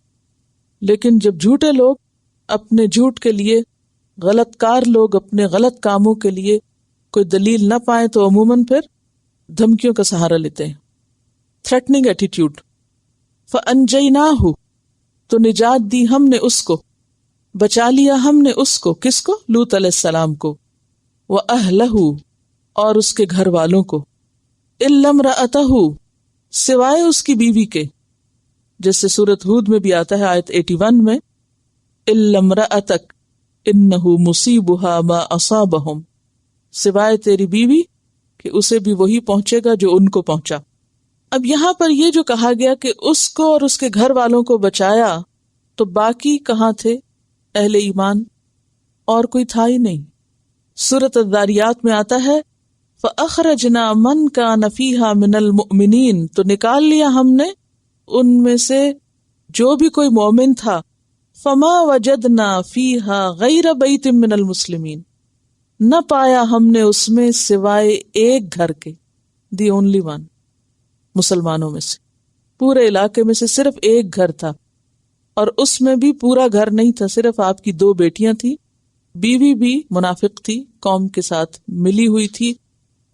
لیکن جب جھوٹے لوگ اپنے جھوٹ کے لیے، غلط کار لوگ اپنے غلط کاموں کے لیے کوئی دلیل نہ پائیں تو عموماً پھر دھمکیوں کا سہارا لیتے ہیں. Threatening attitude. فَأَنْجَيْنَاهُ، تو نجات دی ہم نے اس کو، بچا لیا ہم نے اس کو. کس کو؟ لوط علیہ السلام کو. وَأَهْلَهُ، اور اس کے گھر والوں کو. إِلَّا امْرَأَتَهُ، سوائے اس کی بیوی کے، جیسے سورۃ ہود میں بھی آتا ہے آیت 81 میں، إِلَّا امْرَأَتَكَ إِنَّهُ مُصِيبُهَا مَا أَصَابَهُمْ، سوائے تیری بیوی کہ اسے بھی وہی پہنچے گا جو ان کو پہنچا. اب یہاں پر یہ جو کہا گیا کہ اس کو اور اس کے گھر والوں کو بچایا، تو باقی کہاں تھے اہل ایمان؟ اور کوئی تھا ہی نہیں. سورۃ الذاریات میں آتا ہے فَأَخْرَجْنَا مَنْ كَانَ فِيهَا مِنَ الْمُؤْمِنِينَ، تو نکال لیا ہم نے ان میں سے جو بھی کوئی مومن تھا. فَمَا وَجَدْنَا فِيهَا غَيْرَ بَيْتٍ مِّنَ الْمُسْلِمِينَ، نہ پایا ہم نے اس میں سوائے ایک گھر کے، دی اونلی ون، مسلمانوں میں سے پورے علاقے میں سے صرف ایک گھر تھا، اور اس میں بھی پورا گھر نہیں تھا، صرف آپ کی 2 بیٹیاں تھیں، بیوی بھی منافق تھی، قوم کے ساتھ ملی ہوئی تھی،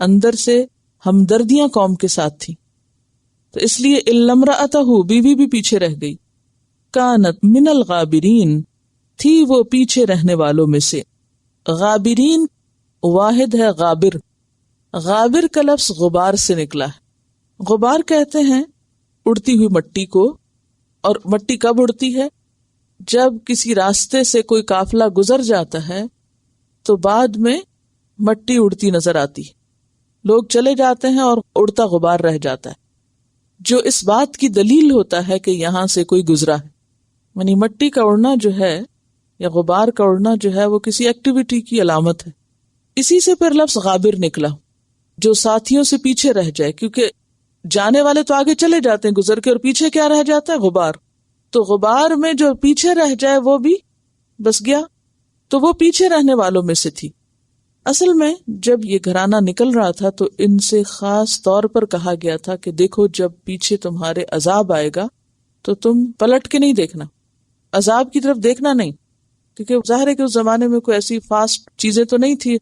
اندر سے ہمدردیاں قوم کے ساتھ تھی، تو اس لیے إِلَّا امْرَأَتَهُ، بیوی بھی پیچھے رہ گئی. کانت من الغابرین، تھی وہ پیچھے رہنے والوں میں سے. غابرین واحد ہے غابر. غابر کا لفظ غبار سے نکلا ہے. غبار کہتے ہیں اڑتی ہوئی مٹی کو، اور مٹی کب اڑتی ہے؟ جب کسی راستے سے کوئی قافلہ گزر جاتا ہے تو بعد میں مٹی اڑتی نظر آتی، لوگ چلے جاتے ہیں اور اڑتا غبار رہ جاتا ہے، جو اس بات کی دلیل ہوتا ہے کہ یہاں سے کوئی گزرا ہے. یعنی مٹی کا اڑنا جو ہے یا غبار کا اڑنا جو ہے وہ کسی ایکٹیویٹی کی علامت ہے. اسی سے پھر لفظ غابر نکلا، جو ساتھیوں سے پیچھے رہ جائے، کیونکہ جانے والے تو آگے چلے جاتے ہیں گزر کے، اور پیچھے کیا رہ جاتا ہے؟ غبار. تو غبار میں جو پیچھے رہ جائے وہ بھی بس گیا، تو وہ پیچھے رہنے والوں میں سے تھی. اصل میں جب یہ گھرانہ نکل رہا تھا تو ان سے خاص طور پر کہا گیا تھا کہ دیکھو جب پیچھے تمہارے عذاب آئے گا تو تم پلٹ کے نہیں دیکھنا، عذاب کی طرف دیکھنا نہیں، کیونکہ ظاہر ہے کہ اس زمانے میں کوئی ایسی فاسٹ چیزیں تو نہیں تھی،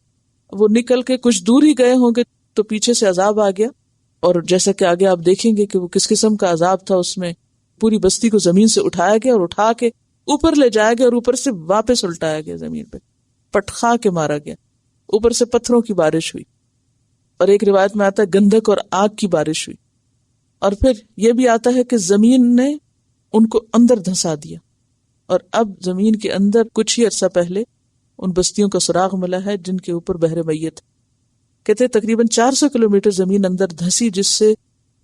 وہ نکل کے کچھ دور ہی گئے ہوں گے تو پیچھے سے عذاب آ گیا. اور جیسا کہ آگے آپ دیکھیں گے کہ وہ کس قسم کا عذاب تھا، اس میں پوری بستی کو زمین سے اٹھایا گیا اور اٹھا کے اوپر لے جایا گیا، اور اوپر سے واپس الٹایا گیا، زمین پہ پٹخا کے مارا گیا، اوپر سے پتھروں کی بارش ہوئی، اور ایک روایت میں آتا ہے گندھک اور آگ کی بارش ہوئی. اور پھر یہ بھی آتا ہے کہ زمین نے ان کو اندر دھسا دیا، اور اب زمین کے اندر کچھ ہی عرصہ پہلے ان بستیوں کا سراغ ملا ہے جن کے اوپر بحر میت. کہتے تقریباً 400 کلومیٹر زمین اندر دھسی، جس سے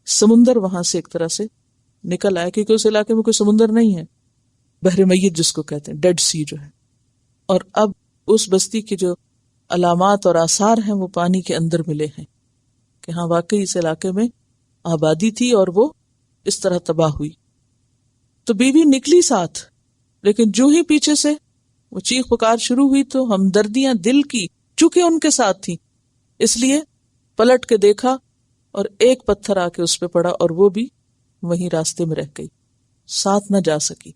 سمندر وہاں سے ایک طرح سے نکل آیا، کیونکہ اس علاقے میں کوئی سمندر نہیں ہے، بحر میت جس کو کہتے ہیں، ڈیڈ سی جو ہے. اور اب اس بستی کی جو علامات اور آثار ہیں وہ پانی کے اندر ملے ہیں کہ ہاں واقعی اس علاقے میں آبادی تھی اور وہ اس طرح تباہ ہوئی. تو بیوی نکلی ساتھ، لیکن جو ہی پیچھے سے وہ چیخ پکار شروع ہوئی تو ہمدردیاں دل کی چونکہ ان کے ساتھ تھی، اس لیے پلٹ کے دیکھا اور ایک پتھر آ کے اس پہ پڑا اور وہ بھی وہیں راستے میں رہ گئی، ساتھ نہ جا سکی.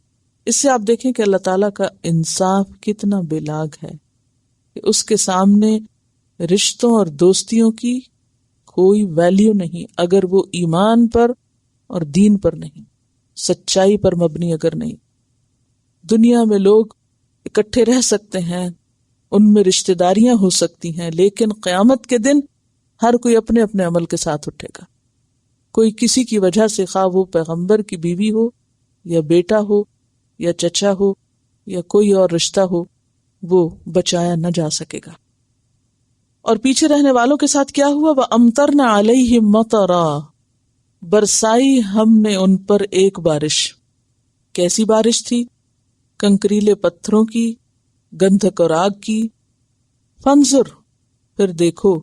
اس سے آپ دیکھیں کہ اللہ تعالیٰ کا انصاف کتنا بے لاگ ہے کہ اس کے سامنے رشتوں اور دوستیوں کی کوئی ویلیو نہیں اگر وہ ایمان پر اور دین پر نہیں، سچائی پر مبنی اگر نہیں. دنیا میں لوگ اکٹھے رہ سکتے ہیں، ان میں رشتہ داریاں ہو سکتی ہیں، لیکن قیامت کے دن ہر کوئی اپنے اپنے عمل کے ساتھ اٹھے گا. کوئی کسی کی وجہ سے، خواہ وہ پیغمبر کی بیوی ہو یا بیٹا ہو یا چچا ہو یا کوئی اور رشتہ ہو، وہ بچایا نہ جا سکے گا. اور پیچھے رہنے والوں کے ساتھ کیا ہوا؟ وَأَمْطَرْنَا عَلَيْهِمْ مَطَرًا، برسائی ہم نے ان پر ایک بارش. کیسی بارش تھی؟ کنکریلے پتھروں کی، گندھک اور آگ کی. فانظر، پھر دیکھو،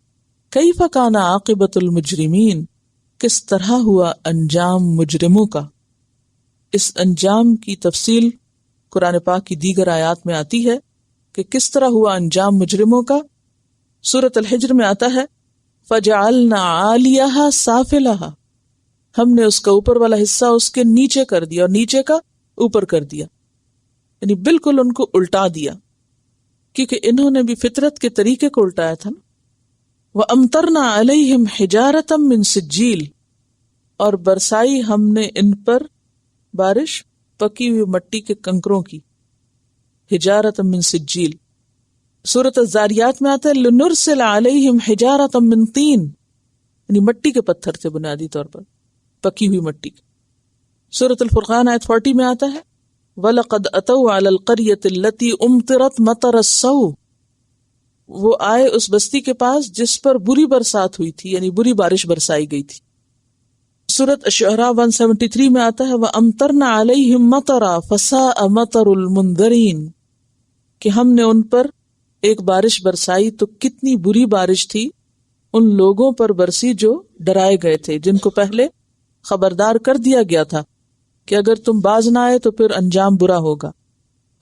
کیف کان عاقبۃ المجرمین، کس طرح ہوا انجام مجرموں کا. اس انجام کی تفصیل قرآن پاک کی دیگر آیات میں آتی ہے کہ کس طرح ہوا انجام مجرموں کا. سورۃ الحجر میں آتا ہے فجعلنا عالیہا سافلہا، ہم نے اس کا اوپر والا حصہ اس کے نیچے کر دیا اور نیچے کا اوپر کر دیا، یعنی بالکل ان کو الٹا دیا، کیونکہ انہوں نے بھی فطرت کے طریقے کو الٹایا تھا نا۔ وَأَمْطَرْنَا عَلَيْهِمْ حِجَارَةً مِّن سِجِّيلٍ، اور برسائی ہم نے ان پر بارش پکی ہوئی مٹی کے کنکروں کی، حِجَارَةً مِّن سِجِّيلٍ۔ سورۃ الذاریات میں آتا ہے لِنُرْسِلَ عَلَيْهِمْ حِجَارَةً مِّن طِينٍ، یعنی مٹی کے پتھر تھے بنیادی طور پر، پکی ہوئی مٹی کے۔ سورۃ الفرقان آیت 40 میں آتا ہے وَلَقَدْ أَتَوْا عَلَى الْقَرْيَةِ الَّتِي أُمْطِرَتْ مَطَرَ السَّوْءِ، وہ آئے اس بستی کے پاس جس پر بری برسات ہوئی تھی، یعنی بری بارش برسائی گئی تھی۔ سورۃ الشعراء 173 میں آتا ہے وَأَمْطَرْنَا عَلَيْهِمْ مَطَرًا فَسَاءَ مَطَرُ الْمُنذَرِينَ، کہ ہم نے ان پر ایک بارش برسائی تو کتنی بری بارش تھی ان لوگوں پر برسی جو ڈرائے گئے تھے، جن کو پہلے خبردار کر دیا گیا تھا کہ اگر تم باز نہ آئے تو پھر انجام برا ہوگا۔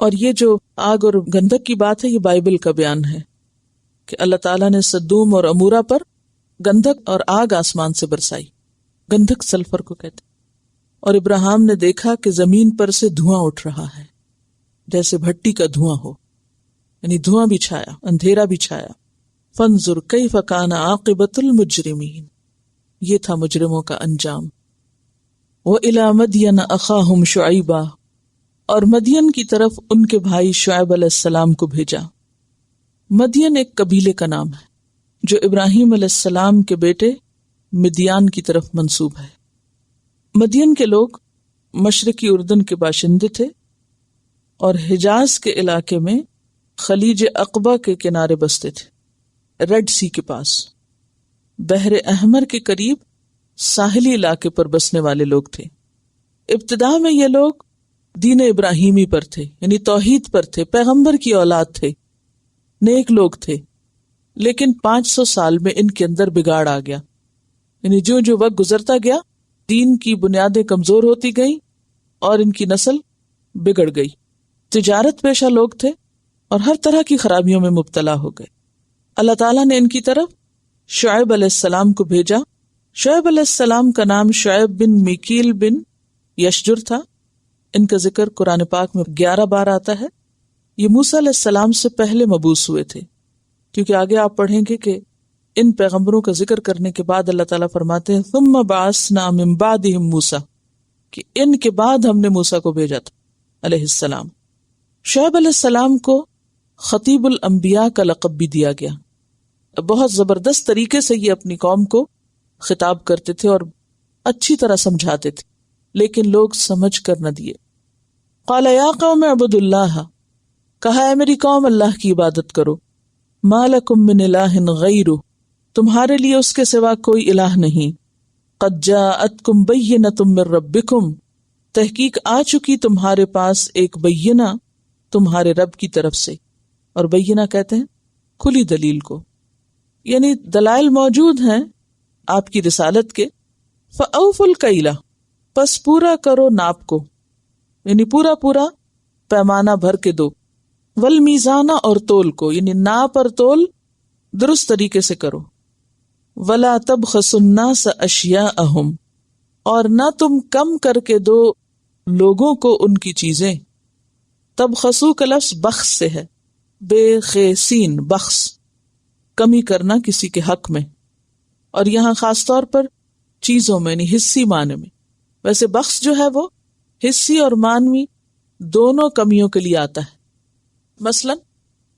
اور یہ جو آگ اور گندھک کی بات ہے یہ بائبل کا بیان ہے کہ اللہ تعالیٰ نے سدوم اور عمورہ پر گندھک اور آگ آسمان سے برسائی، گندھک سلفر کو کہتے، اور ابراہیم نے دیکھا کہ زمین پر سے دھواں اٹھ رہا ہے جیسے بھٹی کا دھواں ہو، یعنی دھواں بھی چھایا، اندھیرا بھی چھایا۔ فانظر کیف کان عاقبۃ المجرمین، یہ تھا مجرموں کا انجام۔ وَإِلَى مَدْيَنَ أَخَاهُمْ شُعَيْبًا، اور مدین کی طرف ان کے بھائی شعیب علیہ السلام کو بھیجا۔ مدین ایک قبیلے کا نام ہے جو ابراہیم علیہ السلام کے بیٹے مدیان کی طرف منسوب ہے۔ مدین کے لوگ مشرقی اردن کے باشندے تھے اور حجاز کے علاقے میں خلیج عقبہ کے کنارے بستے تھے، ریڈ سی کے پاس، بحر احمر کے قریب ساحلی علاقے پر بسنے والے لوگ تھے۔ ابتدا میں یہ لوگ دین ابراہیمی پر تھے، یعنی توحید پر تھے، پیغمبر کی اولاد تھے، نیک لوگ تھے، لیکن 500 سال میں ان کے اندر بگاڑ آ گیا، یعنی جو جو وقت گزرتا گیا دین کی بنیادیں کمزور ہوتی گئیں اور ان کی نسل بگڑ گئی۔ تجارت پیشہ لوگ تھے اور ہر طرح کی خرابیوں میں مبتلا ہو گئے۔ اللہ تعالیٰ نے ان کی طرف شعیب علیہ السلام کو بھیجا۔ شعیب علیہ السلام کا نام شعیب بن میکیل بن یشجر تھا۔ ان کا ذکر قرآن پاک میں 11 بار آتا ہے۔ یہ موسیٰ علیہ السلام سے پہلے مبعوث ہوئے تھے، کیونکہ آگے آپ پڑھیں گے کہ ان پیغمبروں کا ذکر کرنے کے بعد اللہ تعالیٰ فرماتے ہیں ثم بعثنا من بعدهم موسیٰ، کہ ان کے بعد ہم نے موسیٰ کو بھیجا تھا علیہ السلام۔ شعیب علیہ السلام کو خطیب الانبیاء کا لقب بھی دیا گیا۔ بہت زبردست طریقے سے یہ اپنی قوم کو خطاب کرتے تھے اور اچھی طرح سمجھاتے تھے، لیکن لوگ سمجھ کر نہ دیے۔ قال یا قوم اعبدوا اللہ، کہا ہے میری قوم اللہ کی عبادت کرو۔ ما لکم من الہ غیرہ، تمہارے لیے اس کے سوا کوئی الہ نہیں۔ قد جاءتکم بینۃ من ربکم، تحقیق آ چکی تمہارے پاس ایک بینہ تمہارے رب کی طرف سے، اور بینہ کہتے ہیں کھلی دلیل کو، یعنی دلائل موجود ہیں آپ کی رسالت کے۔ فأوفوا الکیلہ، پس پورا کرو ناپ کو، یعنی پورا پورا پیمانہ بھر کے دو۔ والمیزانہ، اور تول کو، یعنی ناپ اور تول درست طریقے سے کرو۔ ولا تبخسوا الناس اشیاءہم، اور نہ تم کم کر کے دو لوگوں کو ان کی چیزیں۔ تبخسو کا لفظ بخس سے ہے، بے خیسین، بخس، کمی کرنا کسی کے حق میں، اور یہاں خاص طور پر چیزوں میں، یعنی حصی معنی میں۔ ویسے بخس جو ہے وہ حصی اور معنوی دونوں کمیوں کے لیے آتا ہے۔ مثلا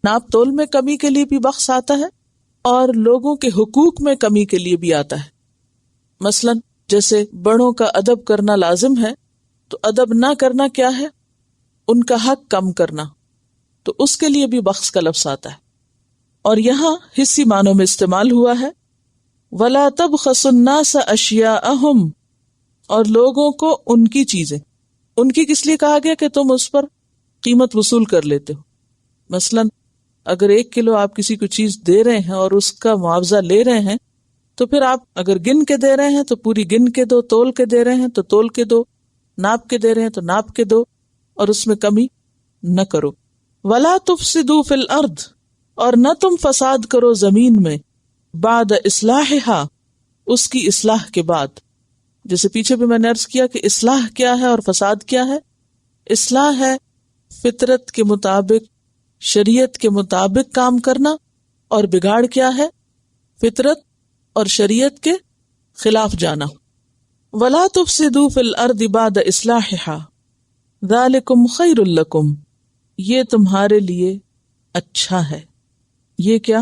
ناپ تول میں کمی کے لیے بھی بخس آتا ہے اور لوگوں کے حقوق میں کمی کے لیے بھی آتا ہے۔ مثلا جیسے بڑوں کا ادب کرنا لازم ہے، تو ادب نہ کرنا کیا ہے؟ ان کا حق کم کرنا، تو اس کے لیے بھی بخس کا لفظ آتا ہے، اور یہاں حصی معنوں میں استعمال ہوا ہے۔ وَلَا تَبْخَسُوا النَّاسَ أَشْيَاءَهُمْ، اور لوگوں کو ان کی چیزیں، ان کی کس لیے کہا گیا کہ تم اس پر قیمت وصول کر لیتے ہو۔ مثلا اگر 1 کلو آپ کسی کو چیز دے رہے ہیں اور اس کا معاوضہ لے رہے ہیں، تو پھر آپ اگر گن کے دے رہے ہیں تو پوری گن کے دو، تول کے دے رہے ہیں تو تول کے دو، ناپ کے دے رہے ہیں تو ناپ کے دو، اور اس میں کمی نہ کرو۔ وَلَا تُفْسِدُوا فِي الْأَرْضِ، اور نہ تم فساد کرو زمین میں بعد اصلاحہا، اس کی اصلاح کے بعد. جیسے پیچھے بھی میں نے عرض کیا کہ اصلاح کیا ہے اور فساد کیا ہے. اصلاح ہے فطرت کے مطابق، شریعت کے مطابق کام کرنا، اور بگاڑ کیا ہے؟ فطرت اور شریعت کے خلاف جانا. وَلَا تُفْسِدُوا فِي الْأَرْضِ بَعْدَ إِصْلَاحِهَا ذَلِكُمْ خَيْرٌ لَكُمْ، یہ تمہارے لیے اچھا ہے. یہ کیا؟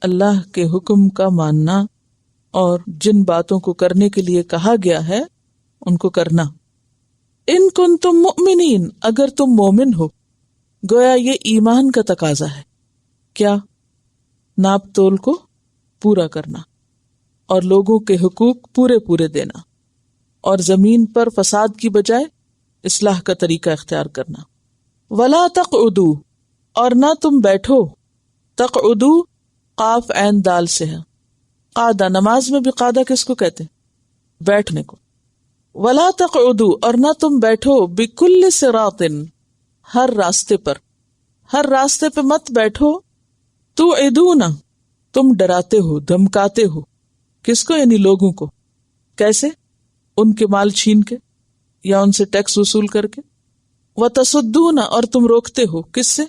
اللہ کے حکم کا ماننا اور جن باتوں کو کرنے کے لیے کہا گیا ہے ان کو کرنا. ان کنتم مؤمنین، اگر تم مومن ہو. گویا یہ ایمان کا تقاضا ہے. کیا؟ ناپ تول کو پورا کرنا اور لوگوں کے حقوق پورے پورے دینا، اور زمین پر فساد کی بجائے اصلاح کا طریقہ اختیار کرنا. ولا تقعدوا، اور نہ تم بیٹھو. تقعدوا قاف عین دال سے ہے. قعدہ، نماز میں بھی قعدہ کس کو کہتے ہیں؟ بیٹھنے کو. ولا تقعدوا، اور نہ تم بیٹھو بکل صراط، ہر راستے پر. ہر راستے پہ مت بیٹھو. توعدون، تم ڈراتے ہو، دھمکاتے ہو. کس کو؟ یعنی لوگوں کو. کیسے؟ ان کے مال چھین کے یا ان سے ٹیکس وصول کر کے. وتصدون، اور تم روکتے ہو. کس سے؟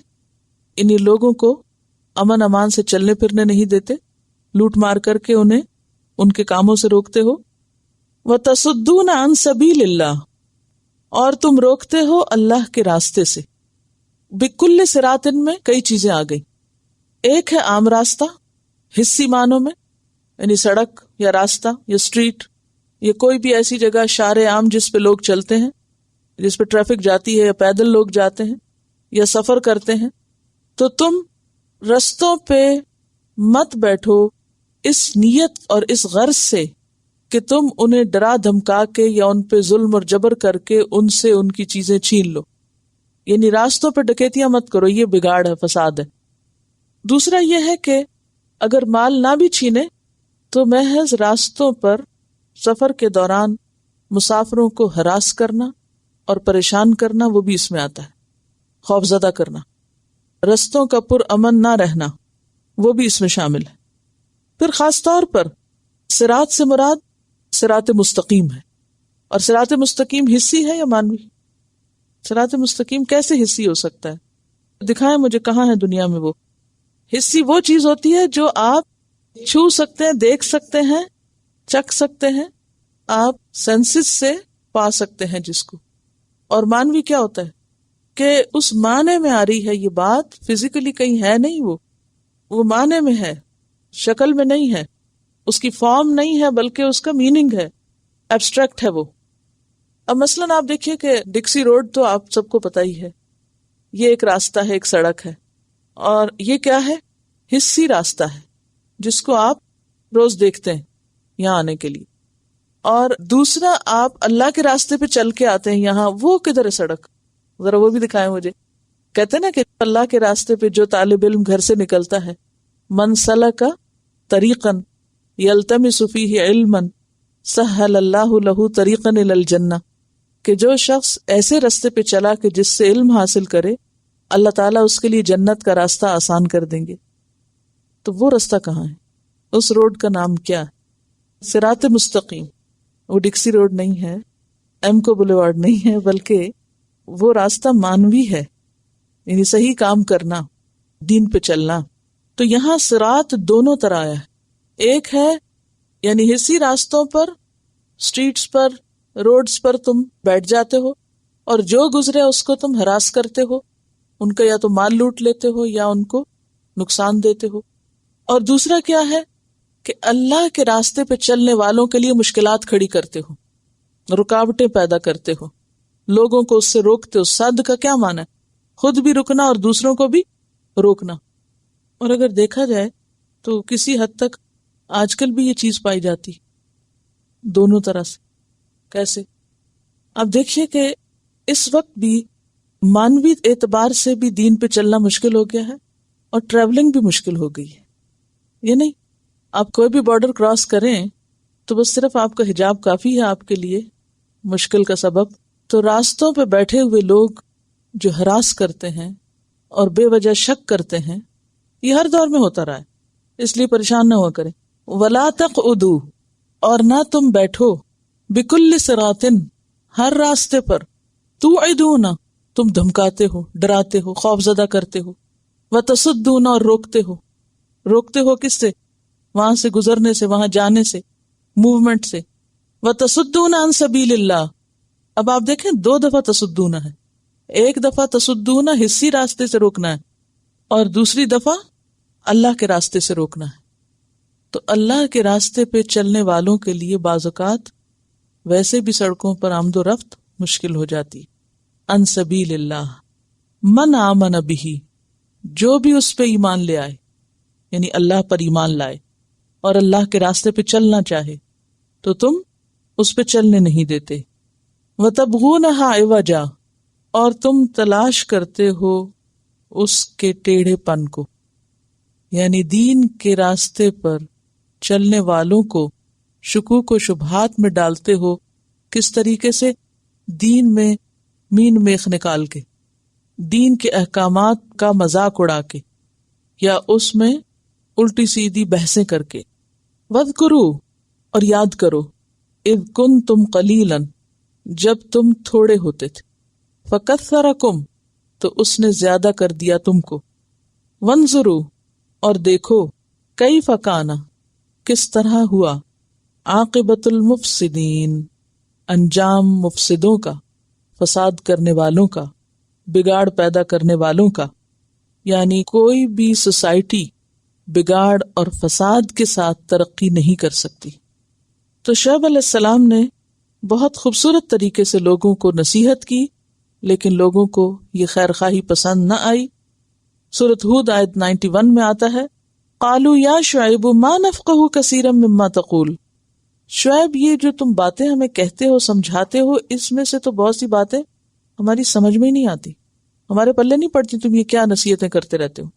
انہی لوگوں کو امن امان سے چلنے پھرنے نہیں دیتے، لوٹ مار کر کے انہیں ان کے کاموں سے روکتے ہو. وتصدون عن سبیل اللہ، اور تم روکتے ہو اللہ کے راستے سے. بکل صراط میں کئی چیزیں آ گئی. ایک ہے عام راستہ حصی معنوں میں، یعنی سڑک یا راستہ یا اسٹریٹ یا کوئی بھی ایسی جگہ شارع عام جس پہ لوگ چلتے ہیں، جس پہ ٹریفک جاتی ہے یا پیدل لوگ جاتے ہیں یا سفر کرتے ہیں. تو تم رستوں پہ مت بیٹھو اس نیت اور اس غرض سے کہ تم انہیں ڈرا دھمکا کے یا ان پہ ظلم اور جبر کر کے ان سے ان کی چیزیں چھین لو. یعنی راستوں پہ ڈکیتیاں مت کرو، یہ بگاڑ ہے، فساد ہے. دوسرا یہ ہے کہ اگر مال نہ بھی چھینے تو محض راستوں پر سفر کے دوران مسافروں کو ہراس کرنا اور پریشان کرنا، وہ بھی اس میں آتا ہے. خوف زدہ کرنا، رستوں کا پر امن نہ رہنا، وہ بھی اس میں شامل ہے. پھر خاص طور پر صراط سے مراد صراط مستقیم ہے. اور صراط مستقیم حصی ہے یا مانوی؟ صراط مستقیم کیسے حصی ہو سکتا ہے؟ دکھائیں مجھے کہاں ہے دنیا میں وہ. حصی وہ چیز ہوتی ہے جو آپ چھو سکتے ہیں، دیکھ سکتے ہیں، چکھ سکتے ہیں، آپ سینسز سے پا سکتے ہیں جس کو. اور مانوی کیا ہوتا ہے کہ اس معنی میں آ رہی ہے یہ بات، فزیکلی کہیں ہے نہیں، وہ معنی میں ہے، شکل میں نہیں ہے، اس کی فارم نہیں ہے، بلکہ اس کا میننگ ہے، ایبسٹریکٹ ہے وہ. اب مثلاً آپ دیکھیے کہ ڈکسی روڈ تو آپ سب کو پتہ ہی ہے، یہ ایک راستہ ہے، ایک سڑک ہے. اور یہ کیا ہے؟ حصی راستہ ہے جس کو آپ روز دیکھتے ہیں یہاں آنے کے لیے. اور دوسرا آپ اللہ کے راستے پہ چل کے آتے ہیں یہاں، وہ کدھر ہے سڑک؟ ذرا وہ بھی دکھائیں مجھے. کہتے ہیں نا کہ اللہ کے راستے پہ جو طالب علم گھر سے نکلتا ہے، من سلک طریقا یلتمس فیہ علما سہل اللہ لہ طریقا الی الجنہ، کہ جو شخص ایسے راستے پہ چلا کہ جس سے علم حاصل کرے، اللہ تعالیٰ اس کے لیے جنت کا راستہ آسان کر دیں گے. تو وہ راستہ کہاں ہے؟ اس روڈ کا نام کیا ہے؟ صراط مستقیم. وہ ڈکسی روڈ نہیں ہے، ایمکو بولیوارڈ نہیں ہے، بلکہ وہ راستہ مانوی ہے، یعنی صحیح کام کرنا، دین پہ چلنا. تو یہاں صراط دونوں طرح آیا ہے. ایک ہے یعنی حصی راستوں پر، اسٹریٹس پر، روڈز پر تم بیٹھ جاتے ہو اور جو گزرے اس کو تم ہراس کرتے ہو، ان کا یا تو مال لوٹ لیتے ہو یا ان کو نقصان دیتے ہو. اور دوسرا کیا ہے کہ اللہ کے راستے پہ چلنے والوں کے لیے مشکلات کھڑی کرتے ہو، رکاوٹیں پیدا کرتے ہو، لوگوں کو اس سے روکتے ہو. صد کا کیا معنی ہے؟ خود بھی رکنا اور دوسروں کو بھی روکنا. اور اگر دیکھا جائے تو کسی حد تک آج کل بھی یہ چیز پائی جاتی دونوں طرح سے. کیسے؟ آپ دیکھیے کہ اس وقت بھی مانوی اعتبار سے بھی دین پہ چلنا مشکل ہو گیا ہے اور ٹریولنگ بھی مشکل ہو گئی ہے. یہ نہیں آپ کوئی بھی بارڈر کراس کریں تو بس صرف آپ کا حجاب کافی ہے آپ کے لیے مشکل کا سبب. تو راستوں پہ بیٹھے ہوئے لوگ جو ہراس کرتے ہیں اور بے وجہ شک کرتے ہیں، یہ ہر دور میں ہوتا رہا ہے، اس لیے پریشان نہ ہوا کریں. ولا تقعدوا، اور نہ تم بیٹھو، بکل صراط، ہر راستے پر، توعدون، تم دھمکاتے ہو، ڈراتے ہو، خوف زدہ کرتے ہو، وتصدون، اور روکتے ہو. روکتے ہو کس سے؟ وہاں سے گزرنے سے، وہاں جانے سے، موومنٹ سے. وتصدون عن سبیل اللہ. اب آپ دیکھیں 2 دفعہ تصدون ہے. ایک دفعہ تصدون حصی راستے سے روکنا ہے، اور دوسری دفعہ اللہ کے راستے سے روکنا ہے. تو اللہ کے راستے پہ چلنے والوں کے لیے بعض اوقات ویسے بھی سڑکوں پر آمد و رفت مشکل ہو جاتی. ان سبیل اللہ، من آمن بہ، جو بھی اس پہ ایمان لے آئے، یعنی اللہ پر ایمان لائے اور اللہ کے راستے پہ چلنا چاہے تو تم اس پہ چلنے نہیں دیتے. وَتَبْغُونَهَا عِوَجًا، اور تم تلاش کرتے ہو اس کے ٹیڑھے پن کو، یعنی دین کے راستے پر چلنے والوں کو شکوک و شبہات میں ڈالتے ہو. کس طریقے سے؟ دین میں مین میخ نکال کے، دین کے احکامات کا مذاق اڑا کے، یا اس میں الٹی سیدھی بحثیں کر کے. وَاذْكُرُوا، اور یاد کرو، اذ کنتم قلیلا، جب تم تھوڑے ہوتے تھے، فکثرکم، تو اس نے زیادہ کر دیا تم کو. وانظروا، اور دیکھو، کیف کان، کس طرح ہوا، عاقبۃ المفسدین، انجام مفسدوں کا، فساد کرنے والوں کا، بگاڑ پیدا کرنے والوں کا. یعنی کوئی بھی سوسائٹی بگاڑ اور فساد کے ساتھ ترقی نہیں کر سکتی. تو شعیب علیہ السلام نے بہت خوبصورت طریقے سے لوگوں کو نصیحت کی، لیکن لوگوں کو یہ خیر خواہی پسند نہ آئی. سورۃ ہود آیت 91 میں آتا ہے، قالوا یا شعیب ما نفقہ کثیرا مما تقول. شعیب، یہ جو تم باتیں ہمیں کہتے ہو، سمجھاتے ہو، اس میں سے تو بہت سی باتیں ہماری سمجھ میں ہی نہیں آتی، ہمارے پلے نہیں پڑتی، تم یہ کیا نصیحتیں کرتے رہتے ہو.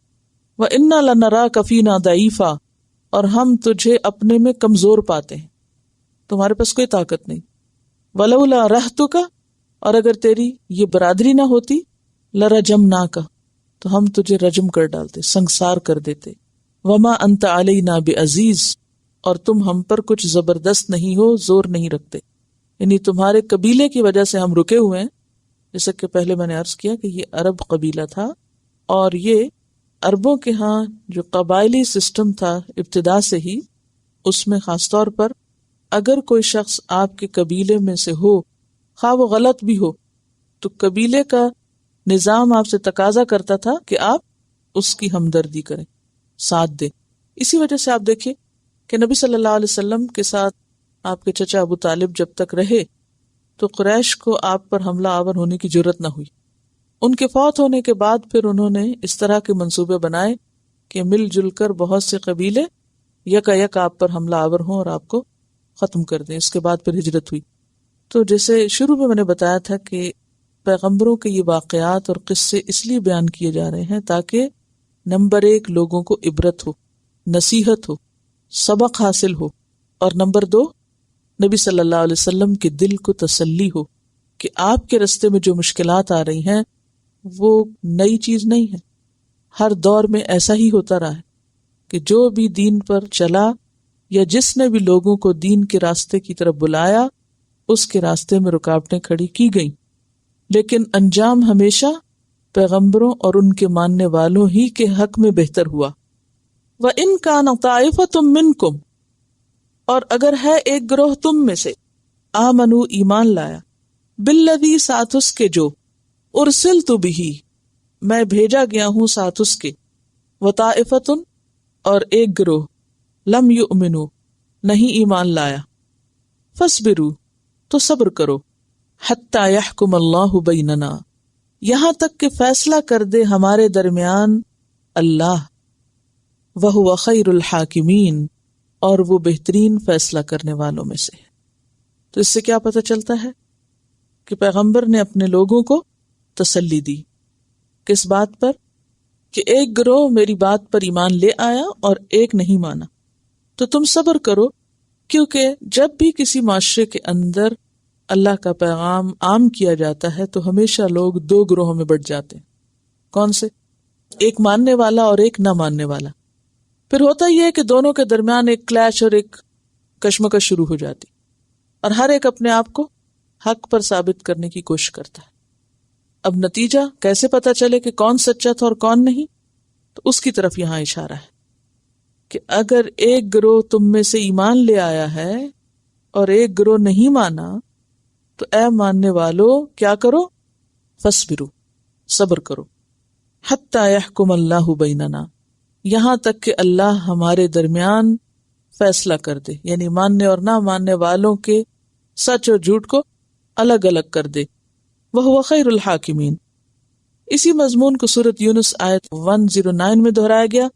وَإِنَّا لَنَرَاكَ فِينَا ضَعِيفًا، اور ہم تجھے اپنے میں کمزور پاتے ہیں، تمہارے پاس کوئی طاقت نہیں. وَلَوْلَا رَحْتُكَ، اور اگر تیری یہ برادری نہ ہوتی، لَرَجَمْنَاكَ، تو ہم تجھے رجم کر ڈالتے، سنگسار کر دیتے. وَمَا أَنْتَ عَلَيْنَا بِعَزِيزٍ، اور تم ہم پر کچھ زبردست نہیں ہو، زور نہیں رکھتے. یعنی تمہارے قبیلے کی وجہ سے ہم رکے ہوئے ہیں. جیسا کہ پہلے میں نے عرض کیا کہ یہ عرب قبیلہ تھا، اور یہ عربوں کے ہاں جو قبائلی سسٹم تھا ابتدا سے ہی، اس میں خاص طور پر اگر کوئی شخص آپ کے قبیلے میں سے ہو، خواہ وہ غلط بھی ہو، تو قبیلے کا نظام آپ سے تقاضا کرتا تھا کہ آپ اس کی ہمدردی کریں، ساتھ دیں. اسی وجہ سے آپ دیکھیں کہ نبی صلی اللہ علیہ وسلم کے ساتھ آپ کے چچا ابو طالب جب تک رہے تو قریش کو آپ پر حملہ آور ہونے کی جرت نہ ہوئی. ان کے فوت ہونے کے بعد پھر انہوں نے اس طرح کے منصوبے بنائے کہ مل جل کر بہت سے قبیلے یکا یک آپ پر حملہ آور ہوں اور آپ کو ختم کر دیں. اس کے بعد پھر ہجرت ہوئی. تو جیسے شروع میں نے بتایا تھا کہ پیغمبروں کے یہ واقعات اور قصے اس لیے بیان کیے جا رہے ہیں تاکہ نمبر 1 لوگوں کو عبرت ہو، نصیحت ہو، سبق حاصل ہو، اور نمبر 2 نبی صلی اللہ علیہ وسلم کے دل کو تسلی ہو کہ آپ کے رستے میں جو مشکلات آ رہی ہیں وہ نئی چیز نہیں ہے. ہر دور میں ایسا ہی ہوتا رہا ہے کہ جو بھی دین پر چلا یا جس نے بھی لوگوں کو دین کے راستے کی طرف بلایا، اس کے راستے میں رکاوٹیں کھڑی کی گئیں، لیکن انجام ہمیشہ پیغمبروں اور ان کے ماننے والوں ہی کے حق میں بہتر ہوا. وَإِن كَانَ طَائِفَةٌ مِّنكُمْ، اور اگر ہے ایک گروہ تم میں سے، آمنو، ایمان لایا، بالذی، ساتھ اس کے، جو ارسلت بہ، میں بھیجا گیا ہوں ساتھ اس کے، وطائفتن، اور ایک گروہ، لم یؤمنو، نہیں ایمان لایا، فاصبروا، تو صبر کرو، حتی یحکم اللہ بیننا، یہاں تک کہ فیصلہ کر دے ہمارے درمیان اللہ، وہو خیر الحاکمین، اور وہ بہترین فیصلہ کرنے والوں میں سے. تو اس سے کیا پتہ چلتا ہے کہ پیغمبر نے اپنے لوگوں کو تسلی دی. کس بات پر؟ کہ ایک گروہ میری بات پر ایمان لے آیا اور ایک نہیں مانا، تو تم صبر کرو، کیونکہ جب بھی کسی معاشرے کے اندر اللہ کا پیغام عام کیا جاتا ہے تو ہمیشہ لوگ 2 گروہوں میں بٹ جاتے ہیں. کون سے؟ ایک ماننے والا اور ایک نہ ماننے والا. پھر ہوتا یہ ہے کہ دونوں کے درمیان ایک کلیش اور ایک کشمکش شروع ہو جاتی، اور ہر ایک اپنے آپ کو حق پر ثابت کرنے کی کوشش کرتا ہے. اب نتیجہ کیسے پتا چلے کہ کون سچا تھا اور کون نہیں؟ تو اس کی طرف یہاں اشارہ ہے کہ اگر ایک گروہ تم میں سے ایمان لے آیا ہے اور ایک گروہ نہیں مانا، تو اے ماننے والو کیا کرو؟ فاصبروا، صبر کرو، حتی یحکم اللہ بیننا، یہاں تک کہ اللہ ہمارے درمیان فیصلہ کر دے، یعنی ماننے اور نہ ماننے والوں کے سچ اور جھوٹ کو الگ الگ کر دے. وہو خیر الحاکمین. اسی مضمون کو سورۃ یونس آیت 109 میں دہرایا گیا،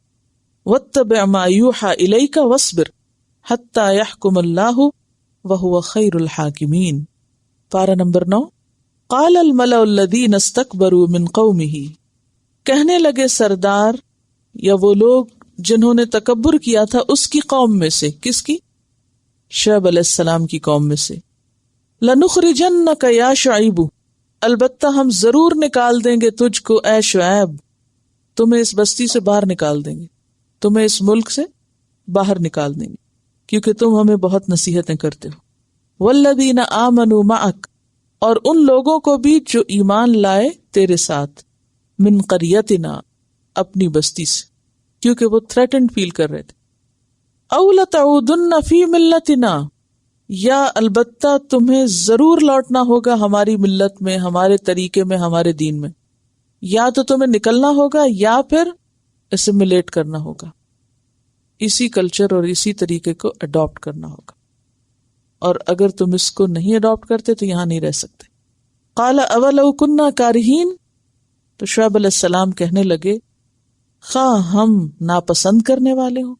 واتبع ما یوحی الیک واصبر حتی یحکم اللہ وہو خیر الحاکمین. پارہ نمبر 9. قال الملأ الذین استکبروا من قومہ، کہنے لگے سردار یا وہ لوگ جنہوں نے تکبر کیا تھا اس کی قوم میں سے. کس کی؟ شعیب علیہ السلام کی قوم میں سے. لَنُخْرِجَنَّكَ يَا شُعَيْبُ، البتہ ہم ضرور نکال دیں گے تجھ کو اے شعیب، تمہیں اس بستی سے باہر نکال دیں گے، تمہیں اس ملک سے باہر نکال دیں گے، کیونکہ تم ہمیں بہت نصیحتیں کرتے ہو. وَالَّذِينَ آمَنُوا مَعَكَ، اور ان لوگوں کو بھی جو ایمان لائے تیرے ساتھ، من قریتنا، اپنی بستی سے، کیونکہ وہ تھریٹنڈ فیل کر رہے تھے. او لتعودن فی ملتنا، یا البتہ تمہیں ضرور لوٹنا ہوگا ہماری ملت میں، ہمارے طریقے میں، ہمارے دین میں. یا تو تمہیں نکلنا ہوگا یا پھر اسیمیلیٹ کرنا ہوگا، اسی کلچر اور اسی طریقے کو اڈاپٹ کرنا ہوگا، اور اگر تم اس کو نہیں اڈاپٹ کرتے تو یہاں نہیں رہ سکتے. قال اولو کننا کارہین، تو شعیب علیہ السلام کہنے لگے خواہ ہم ناپسند کرنے والے ہوں،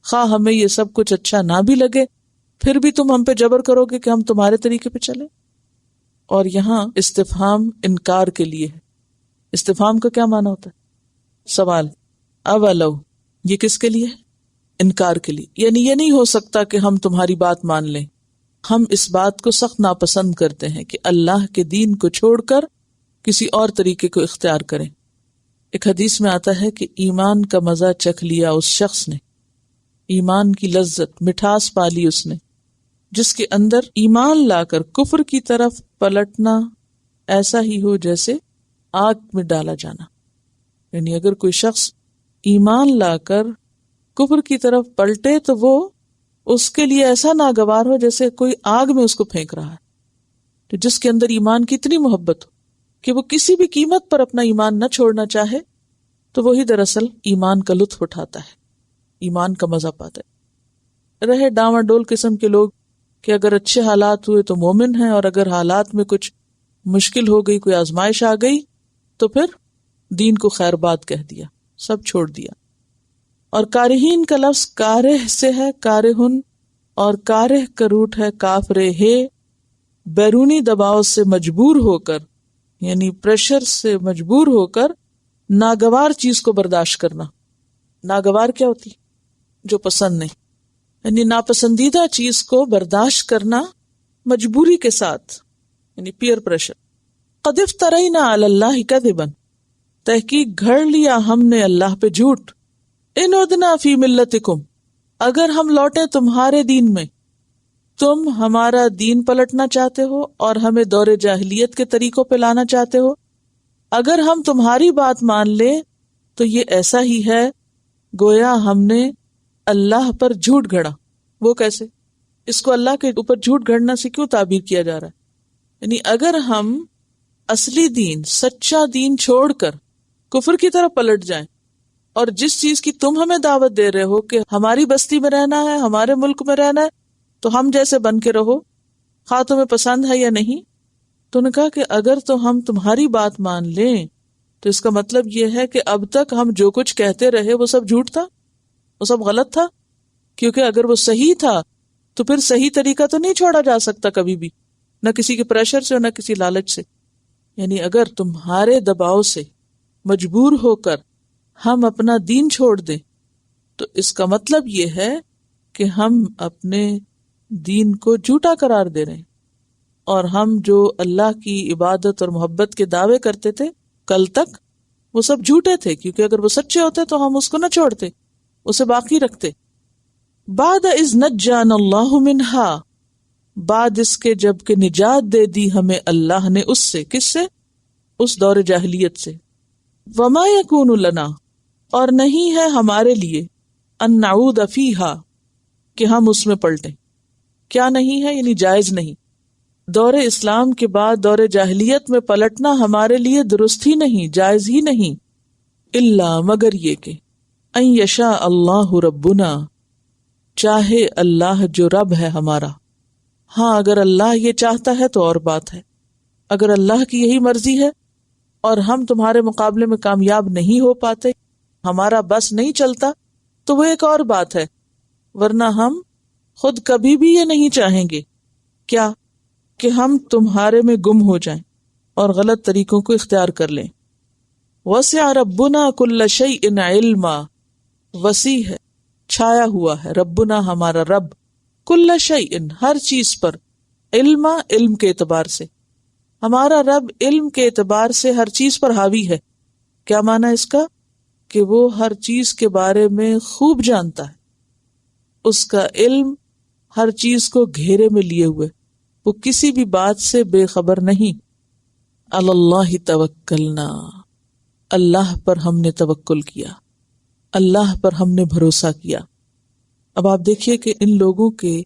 خواہ ہمیں یہ سب کچھ اچھا نہ بھی لگے، پھر بھی تم ہم پہ جبر کرو گے کہ ہم تمہارے طریقے پہ چلیں. اور یہاں استفہام انکار کے لیے ہے. استفہام کا کیا معنی ہوتا ہے؟ سوال. اولو، یہ کس کے لیے ہے؟ انکار کے لیے. یعنی یہ نہیں ہو سکتا کہ ہم تمہاری بات مان لیں، ہم اس بات کو سخت ناپسند کرتے ہیں کہ اللہ کے دین کو چھوڑ کر کسی اور طریقے کو اختیار کریں. ایک حدیث میں آتا ہے کہ ایمان کا مزہ چکھ لیا اس شخص نے، ایمان کی لذت، مٹھاس پا لی اس نے، جس کے اندر ایمان لا کر کفر کی طرف پلٹنا ایسا ہی ہو جیسے آگ میں ڈالا جانا. یعنی اگر کوئی شخص ایمان لا کر کفر کی طرف پلٹے تو وہ اس کے لیے ایسا ناگوار ہو جیسے کوئی آگ میں اس کو پھینک رہا ہے. تو جس کے اندر ایمان کی اتنی محبت ہو کہ وہ کسی بھی قیمت پر اپنا ایمان نہ چھوڑنا چاہے، تو وہی دراصل ایمان کا لطف اٹھاتا ہے، ایمان کا مزہ پاتا ہے. رہے ڈاواں ڈول قسم کے لوگ کہ اگر اچھے حالات ہوئے تو مومن ہیں، اور اگر حالات میں کچھ مشکل ہو گئی، کوئی آزمائش آ گئی، تو پھر دین کو خیر بات کہہ دیا، سب چھوڑ دیا. اور کارہین کا لفظ کارہ سے ہے، کارہن، اور کارہ کا روٹ ہے کاف رے ہے، بیرونی دباؤ سے مجبور ہو کر، یعنی پریشر سے مجبور ہو کر ناگوار چیز کو برداشت کرنا. ناگوار کیا ہوتی؟ جو پسند نہیں، یعنی ناپسندیدہ چیز کو برداشت کرنا مجبوری کے ساتھ، یعنی پیئر پریشر. قد افترینا علی اللہ کذبا، تحقیق گھڑ لیا ہم نے اللہ پہ جھوٹ. ان عدنا فی ملتکم، اگر ہم لوٹے تمہارے دین میں، تم ہمارا دین پلٹنا چاہتے ہو اور ہمیں دور جاہلیت کے طریقوں پہ لانا چاہتے ہو، اگر ہم تمہاری بات مان لیں تو یہ ایسا ہی ہے گویا ہم نے اللہ پر جھوٹ گھڑا. وہ کیسے؟ اس کو اللہ کے اوپر جھوٹ گھڑنا سے کیوں تعبیر کیا جا رہا ہے؟ یعنی اگر ہم اصلی دین، سچا دین چھوڑ کر کفر کی طرف پلٹ جائیں، اور جس چیز کی تم ہمیں دعوت دے رہے ہو کہ ہماری بستی میں رہنا ہے، ہمارے ملک میں رہنا ہے، تو ہم جیسے بن کے رہو، خواہ تمہیں پسند ہے یا نہیں. تو نے کہا کہ اگر تو ہم تمہاری بات مان لیں تو اس کا مطلب یہ ہے کہ اب تک ہم جو کچھ کہتے رہے وہ سب جھوٹ تھا، وہ سب غلط تھا. کیونکہ اگر وہ صحیح تھا تو پھر صحیح طریقہ تو نہیں چھوڑا جا سکتا کبھی بھی، نہ کسی کے پریشر سے اور نہ کسی لالچ سے. یعنی اگر تمہارے دباؤ سے مجبور ہو کر ہم اپنا دین چھوڑ دیں تو اس کا مطلب یہ ہے کہ ہم اپنے دین کو جھوٹا قرار دے رہے ہیں، اور ہم جو اللہ کی عبادت اور محبت کے دعوے کرتے تھے کل تک، وہ سب جھوٹے تھے، کیونکہ اگر وہ سچے ہوتے تو ہم اس کو نہ چھوڑتے، اسے باقی رکھتے. بعد اذ نجانا اللہ منہا، بعد اس کے جب کہ نجات دے دی ہمیں اللہ نے اس سے. کس سے؟ اس دور جاہلیت سے. وما یکون لنا، اور نہیں ہے ہمارے لیے، ان نعود فیہا، کہ ہم اس میں پلٹیں. کیا نہیں ہے؟ یعنی جائز نہیں. دور اسلام کے بعد دور جاہلیت میں پلٹنا ہمارے لیے درست ہی نہیں، جائز ہی نہیں. الا، مگر یہ کہ ان یشاء اللہ ربنا، چاہے اللہ جو رب ہے ہمارا. ہاں اگر اللہ یہ چاہتا ہے تو اور بات ہے. اگر اللہ کی یہی مرضی ہے اور ہم تمہارے مقابلے میں کامیاب نہیں ہو پاتے، ہمارا بس نہیں چلتا، تو وہ ایک اور بات ہے. ورنہ ہم خود کبھی بھی یہ نہیں چاہیں گے. کیا؟ کہ ہم تمہارے میں گم ہو جائیں اور غلط طریقوں کو اختیار کر لیں. وسع ربنا کل شیء علما، وسیع ہے، چھایا ہوا ہے، ربنا ہمارا رب، کل شیء ہر چیز پر، علما علم کے اعتبار سے. ہمارا رب علم کے اعتبار سے ہر چیز پر حاوی ہے. کیا معنی اس کا؟ کہ وہ ہر چیز کے بارے میں خوب جانتا ہے. اس کا علم ہر چیز کو گھیرے میں لیے ہوئے، وہ کسی بھی بات سے بے خبر نہیں. اللہ توکلنا، اللہ پر ہم نے توکل کیا، اللہ پر ہم نے بھروسہ کیا. اب آپ دیکھیے کہ ان لوگوں کے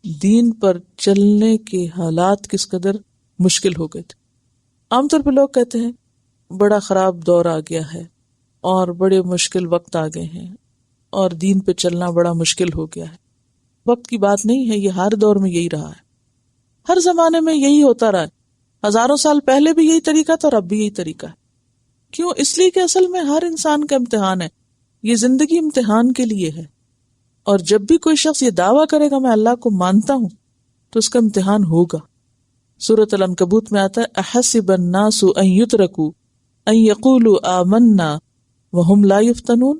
دین پر چلنے کے حالات کس قدر مشکل ہو گئے تھے. عام طور پہ لوگ کہتے ہیں بڑا خراب دور آ گیا ہے اور بڑے مشکل وقت آ گئے ہیں اور دین پہ چلنا بڑا مشکل ہو گیا ہے. وقت کی بات نہیں ہے، یہ ہر دور میں یہی رہا ہے، ہر زمانے میں یہی ہوتا رہا ہے. ہزاروں سال پہلے بھی یہی طریقہ تھا اور اب بھی یہی طریقہ ہے. کیوں؟ اس لیے کہ اصل میں ہر انسان کا امتحان ہے. یہ زندگی امتحان کے لیے ہے، اور جب بھی کوئی شخص یہ دعویٰ کرے گا میں اللہ کو مانتا ہوں تو اس کا امتحان ہوگا. سورۃ العنکبوت میں آتا ہے احسب الناس ان یترکوا ان یقولوا آمنا وہم لا یفتنون.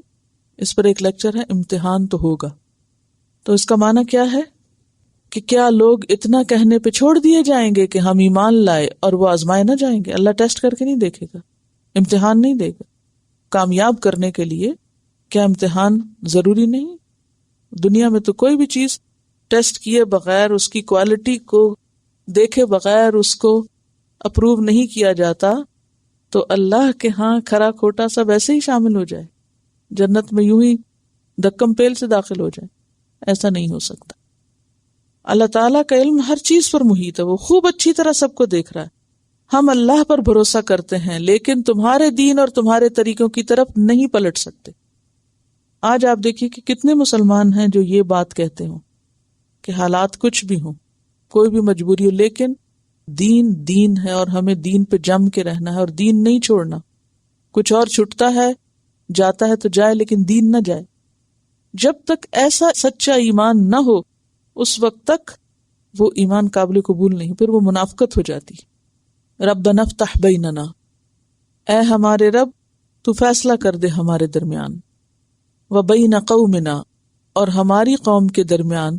اس پر ایک لیکچر ہے، امتحان تو ہوگا. تو اس کا معنی کیا ہے کہ کیا لوگ اتنا کہنے پہ چھوڑ دیے جائیں گے کہ ہم ایمان لائے اور وہ آزمائے نہ جائیں گے؟ اللہ ٹیسٹ کر کے نہیں دیکھے گا، امتحان نہیں دے گا. کامیاب کرنے کے لیے کیا امتحان ضروری نہیں؟ دنیا میں تو کوئی بھی چیز ٹیسٹ کیے بغیر، اس کی کوالٹی کو دیکھے بغیر اس کو اپروو نہیں کیا جاتا. تو اللہ کے ہاں کھرا کھوٹا سب ایسے ہی شامل ہو جائے، جنت میں یوں ہی دکم پیل سے داخل ہو جائے، ایسا نہیں ہو سکتا. اللہ تعالیٰ کا علم ہر چیز پر محیط ہے، وہ خوب اچھی طرح سب کو دیکھ رہا ہے. ہم اللہ پر بھروسہ کرتے ہیں لیکن تمہارے دین اور تمہارے طریقوں کی طرف نہیں پلٹ سکتے. آج آپ دیکھیے کہ کتنے مسلمان ہیں جو یہ بات کہتے ہوں کہ حالات کچھ بھی ہوں، کوئی بھی مجبوری ہو، لیکن دین دین ہے اور ہمیں دین پہ جم کے رہنا ہے اور دین نہیں چھوڑنا. کچھ اور چھٹتا ہے، جاتا ہے تو جائے، لیکن دین نہ جائے. جب تک ایسا سچا ایمان نہ ہو اس وقت تک وہ ایمان قابل قبول نہیں، پھر وہ منافقت ہو جاتی. ربنا افتح بیننا، اے ہمارے رب تو فیصلہ کر دے ہمارے درمیان، وبین قومنا، اور ہماری قوم کے درمیان،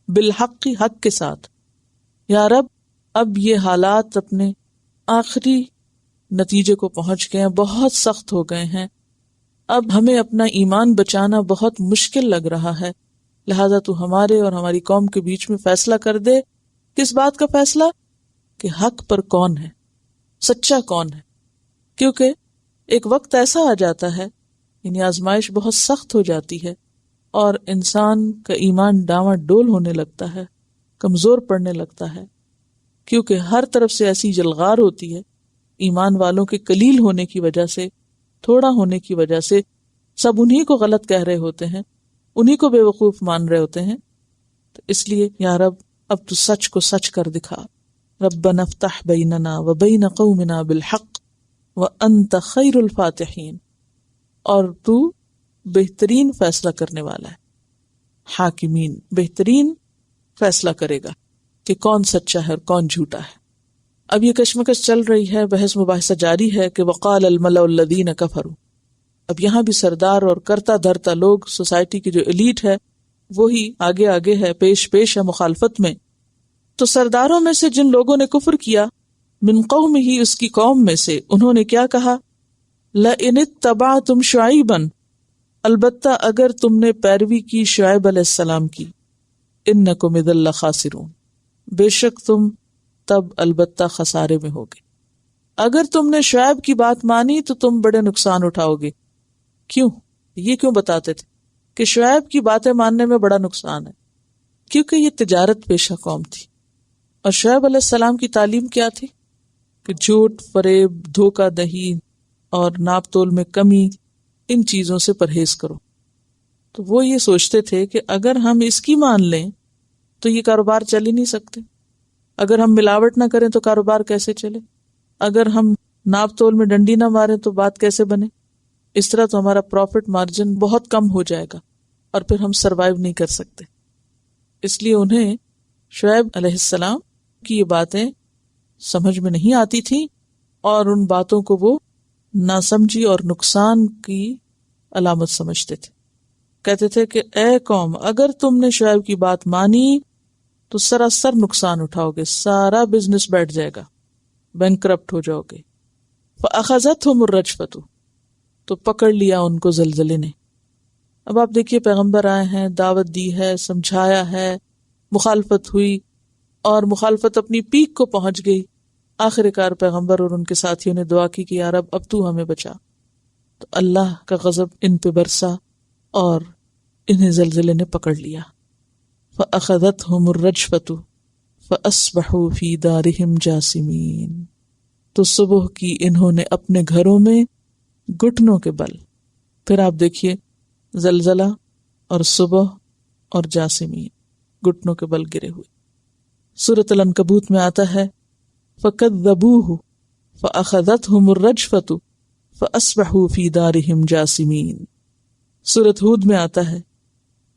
بالحق، حق کے ساتھ. یا رب اب یہ حالات اپنے آخری نتیجے کو پہنچ گئے ہیں، بہت سخت ہو گئے ہیں، اب ہمیں اپنا ایمان بچانا بہت مشکل لگ رہا ہے، لہذا تو ہمارے اور ہماری قوم کے بیچ میں فیصلہ کر دے. کس بات کا فیصلہ؟ کہ حق پر کون ہے، سچا کون ہے. کیونکہ ایک وقت ایسا آ جاتا ہے، یعنی آزمائش بہت سخت ہو جاتی ہے اور انسان کا ایمان ڈاواں ڈول ہونے لگتا ہے، کمزور پڑنے لگتا ہے، کیونکہ ہر طرف سے ایسی جلغار ہوتی ہے ایمان والوں کے قلیل ہونے کی وجہ سے، تھوڑا ہونے کی وجہ سے. سب انہی کو غلط کہہ رہے ہوتے ہیں، انہی کو بے وقوف مان رہے ہوتے ہیں. تو اس لیے یا رب اب تو سچ کو سچ کر دکھا. ربنا افتح بیننا وبین قومنا بالحق وانت خیر الفاتحین، اور تو بہترین فیصلہ کرنے والا ہے. حاکمین، بہترین فیصلہ کرے گا کہ کون سچا ہے اور کون جھوٹا ہے. اب یہ کشمکش چل رہی ہے، بحث مباحثہ جاری ہے کہ وقال الملأ الذین کفروا. اب یہاں بھی سردار اور کرتا دھرتا لوگ، سوسائٹی کی جو ایلیٹ ہے وہی آگے آگے ہے، پیش پیش ہے مخالفت میں. تو سرداروں میں سے جن لوگوں نے کفر کیا، من قوم ہی، اس کی قوم میں سے، انہوں نے کیا کہا؟ لئن اتبعتم شعیبا، البتہ اگر تم نے پیروی کی شعیب علیہ السلام کی، انکم اذا لخاسرون، بے شک تم تب البتہ خسارے میں ہوگے۔ اگر تم نے شعیب کی بات مانی تو تم بڑے نقصان اٹھاؤ گے۔ کیوں؟ یہ کیوں بتاتے تھے کہ شعیب کی باتیں ماننے میں بڑا نقصان ہے؟ کیونکہ یہ تجارت پیشہ قوم تھی، اور شعیب علیہ السلام کی تعلیم کیا تھی کہ جھوٹ، فریب، دھوکہ دہی اور ناپ تول میں کمی، ان چیزوں سے پرہیز کرو۔ تو وہ یہ سوچتے تھے کہ اگر ہم اس کی مان لیں تو یہ کاروبار چل ہی نہیں سکتے، اگر ہم ملاوٹ نہ کریں تو کاروبار کیسے چلے، اگر ہم ناپ تول میں ڈنڈی نہ ماریں تو بات کیسے بنے، اس طرح تو ہمارا پروفٹ مارجن بہت کم ہو جائے گا اور پھر ہم سروائیو نہیں کر سکتے۔ اس لیے انہیں شعیب علیہ السلام کی یہ باتیں سمجھ میں نہیں آتی تھی، اور ان باتوں کو وہ ناسمجھی اور نقصان کی علامت سمجھتے تھے۔ کہتے تھے کہ اے قوم، اگر تم نے شعیب کی بات مانی تو سراسر نقصان اٹھاؤ گے، سارا بزنس بیٹھ جائے گا، بینکرپٹ ہو جاؤ گے۔ فَأَخَذَتْهُمُ الرَّجْفَةُ، تو پکڑ لیا ان کو زلزلے نے۔ اب آپ دیکھیے، پیغمبر آئے ہیں، دعوت دی ہے، سمجھایا ہے، مخالفت ہوئی، اور مخالفت اپنی پیک کو پہنچ گئی۔ آخر کار پیغمبر اور ان کے ساتھیوں نے دعا کی کہ یا رب اب تو ہمیں بچا۔ تو اللہ کا غضب ان پہ برسا اور انہیں زلزلے نے پکڑ لیا۔ فَأَخَذَتْهُمُ الرَّجْفَةُ فَأَصْبَحُوا فِي دَارِهِمْ جَاثِمِينَ، تو صبح کی انہوں نے اپنے گھروں میں گھٹنوں کے بل۔ پھر آپ دیکھیے زلزلہ اور صبح اور جاسمین، گھٹنوں کے بل گرے ہوئے۔ سورۃ العنکبوت میں آتا ہے فَكَذَّبُوهُ فَأَخَذَتْهُمُ الرَّجْفَةُ فَأَصْبَحُوا فِي دَارِهِمْ جَاثِمِينَ۔ سورۃ ہود میں آتا ہے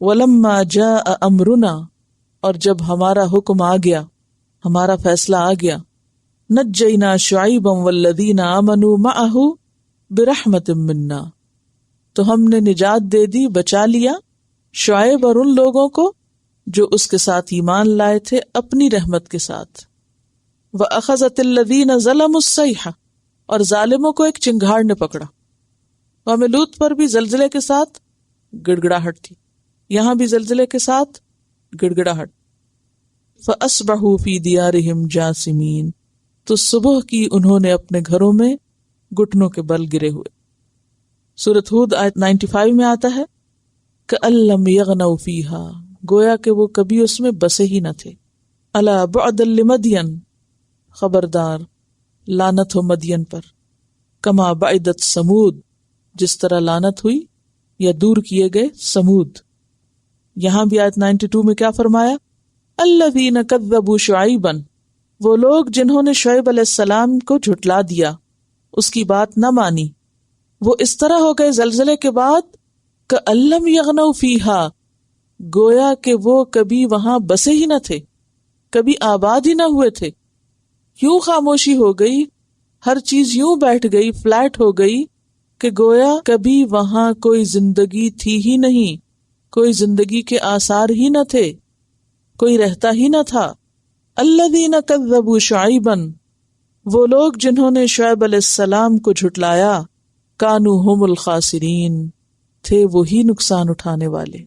وَلَمَّا جَاءَ أَمْرُنَا، اور جب ہمارا حکم آ گیا، ہمارا فیصلہ آ گیا، نَجَّيْنَا شُعَيْبًا وَالَّذِينَ آمَنُوا مَعَهُ بِرَحْمَةٍ مِنَّا، تو ہم نے نجات دے دی، بچا لیا شعیب اور ان لوگوں کو جو اس کے ساتھ ایمان لائے تھے اپنی رحمت کے ساتھ۔ وَأَخَذَتِ الَّذِينَ ظَلَمُوا الصَّيْحَةُ، اور ظالموں کو ایک چنگھاڑ نے پکڑا۔ قوم لوط پر بھی زلزلے کے ساتھ گڑ گڑاہٹ تھی، یہاں بھی زلزلے کے ساتھ گڑ گڑاہٹ۔ فَأَصْبَحُوا فِي دِيَارِهِمْ جَاثِمِينَ، تو صبح کی انہوں نے اپنے گھروں میں گھٹنوں کے بل گرے ہوئے۔ سورۃ ہود آیت 95 میں آتا ہے كَأَن لَّمْ يَغْنَوْا فِيهَا، گویا کہ وہ کبھی اس میں بسے ہی نہ تھے۔ أَلَا بُعْدًا لِمَدْيَنَ، خبردار لعنت ہو مدین پر، کما بعدت سمود، جس طرح لعنت ہوئی یا دور کیے گئے سمود۔ یہاں بھی آیت 92 میں کیا فرمایا؟ الذین کذبوا شعیبا، وہ لوگ جنہوں نے شعیب علیہ السلام کو جھٹلا دیا، اس کی بات نہ مانی، وہ اس طرح ہو گئے زلزلے کے بعد کأن لم یغنوا فیہا، گویا کہ وہ کبھی وہاں بسے ہی نہ تھے، کبھی آباد ہی نہ ہوئے تھے۔ یوں خاموشی ہو گئی، ہر چیز یوں بیٹھ گئی، فلیٹ ہو گئی کہ گویا کبھی وہاں کوئی زندگی تھی ہی نہیں، کوئی زندگی کے آثار ہی نہ تھے، کوئی رہتا ہی نہ تھا۔ الذین کذبوا شعیبا، وہ لوگ جنہوں نے شعیب علیہ السلام کو جھٹلایا، کانوا ھم الخاسرین، تھے وہی نقصان اٹھانے والے۔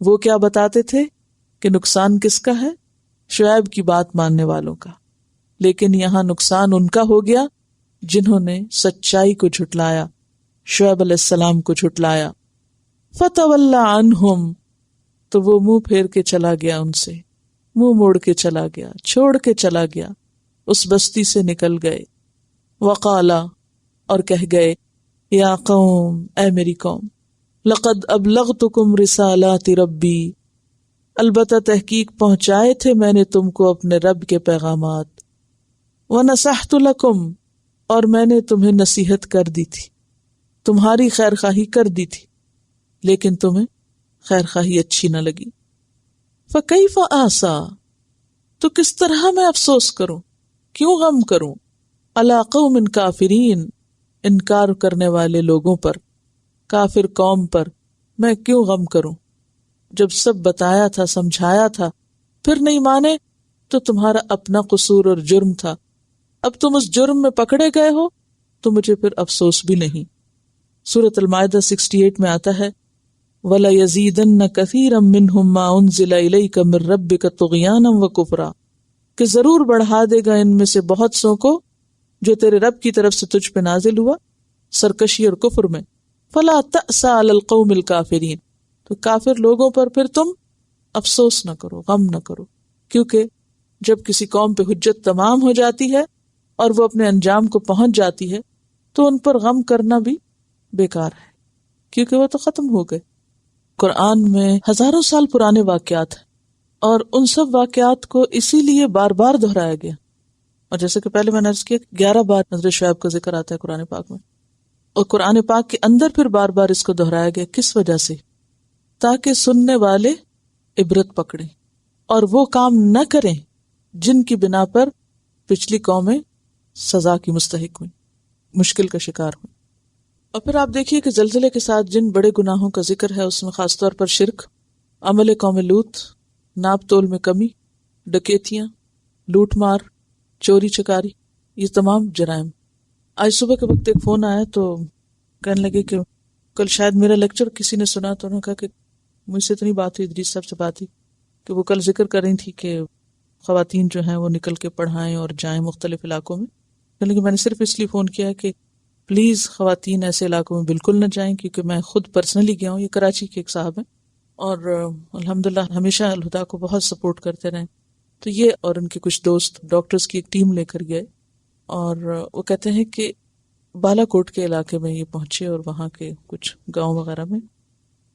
وہ کیا بتاتے تھے کہ نقصان کس کا ہے؟ شعیب کی بات ماننے والوں کا، لیکن یہاں نقصان ان کا ہو گیا جنہوں نے سچائی کو جھٹلایا، شعیب علیہ السلام کو جھٹلایا۔ فتولی عنہم، تو وہ منہ پھیر کے چلا گیا ان سے، منہ موڑ کے چلا گیا، چھوڑ کے چلا گیا، اس بستی سے نکل گئے۔ وقالا، اور کہہ گئے، یا قوم، اے میری قوم، لقد ابلغتکم رسالات ربی، البتہ تحقیق پہنچائے تھے میں نے تم کو اپنے رب کے پیغامات، ونصحت لکم، اور میں نے تمہیں نصیحت کر دی تھی، تمہاری خیر خواہی کر دی تھی، لیکن تمہیں خیر خواہی اچھی نہ لگی۔ فکیف آسا، تو کس طرح میں افسوس کروں، کیوں غم کروں، علی قوم کافرین، انکار کرنے والے لوگوں پر، کافر قوم پر میں کیوں غم کروں؟ جب سب بتایا تھا، سمجھایا تھا، پھر نہیں مانے تو تمہارا اپنا قصور اور جرم تھا، اب تم اس جرم میں پکڑے گئے ہو تو مجھے پھر افسوس بھی نہیں۔ سورۃ المائدہ 68 میں آتا ہے وَلَيَزِيدَنَّ كَثِيرًا مِّنْهُمْ مَا أُنزِلَ إِلَيْكَ مِن رَّبِّكَ طُغْيَانًا وَكُفْرًا، کہ ضرور بڑھا دے گا ان میں سے بہت سو کو جو تیرے رب کی طرف سے تجھ پہ نازل ہوا، سرکشی اور کفر میں۔ فَلَا تَأْسَ عَلَى الْقَوْمِ الْكَافِرِينَ، تو کافر لوگوں پر پھر تم افسوس نہ کرو، غم نہ کرو، کیونکہ جب کسی قوم پہ حجت تمام ہو جاتی ہے اور وہ اپنے انجام کو پہنچ جاتی ہے تو ان پر غم کرنا بھی بیکار ہے، کیونکہ وہ تو ختم ہو گئے۔ قرآن میں ہزاروں سال پرانے واقعات ہیں اور ان سب واقعات کو اسی لیے بار بار دہرایا گیا، اور جیسے کہ پہلے میں نے عرض کیا 11 بار حضرت شعیب کا ذکر آتا ہے قرآن پاک میں، اور قرآن پاک کے اندر پھر بار بار اس کو دہرایا گیا۔ کس وجہ سے؟ تاکہ سننے والے عبرت پکڑیں اور وہ کام نہ کریں جن کی بنا پر پچھلی قومیں سزا کی مستحق ہوئیں، مشکل کا شکار ہوئیں۔ اور پھر آپ دیکھیے کہ زلزلے کے ساتھ جن بڑے گناہوں کا ذکر ہے اس میں خاص طور پر شرک، عمل قوم لوط، ناپ تول میں کمی، ڈکیتیاں، لوٹ مار، چوری چکاری، یہ تمام جرائم۔ آج صبح کے وقت ایک فون آیا تو کہنے لگے کہ کل شاید میرا لیکچر کسی نے سنا، تو انہوں نے کہا کہ مجھ سے اتنی بات ہوئی، ادریس صاحب سے بات ہوئی کہ وہ کل ذکر کر رہی تھی کہ خواتین جو ہیں وہ نکل کے پڑھائیں اور جائیں مختلف علاقوں میں، لیکن میں نے صرف اس لیے فون کیا ہے کہ پلیز خواتین ایسے علاقوں میں بالکل نہ جائیں، کیونکہ میں خود پرسنلی گیا ہوں، یہ کراچی کے ایک صاحب ہیں اور الحمدللہ ہمیشہ الہدا کو بہت سپورٹ کرتے رہے، تو یہ اور ان کے کچھ دوست ڈاکٹرز کی ایک ٹیم لے کر گئے، اور وہ کہتے ہیں کہ بالا کوٹ کے علاقے میں یہ پہنچے اور وہاں کے کچھ گاؤں وغیرہ میں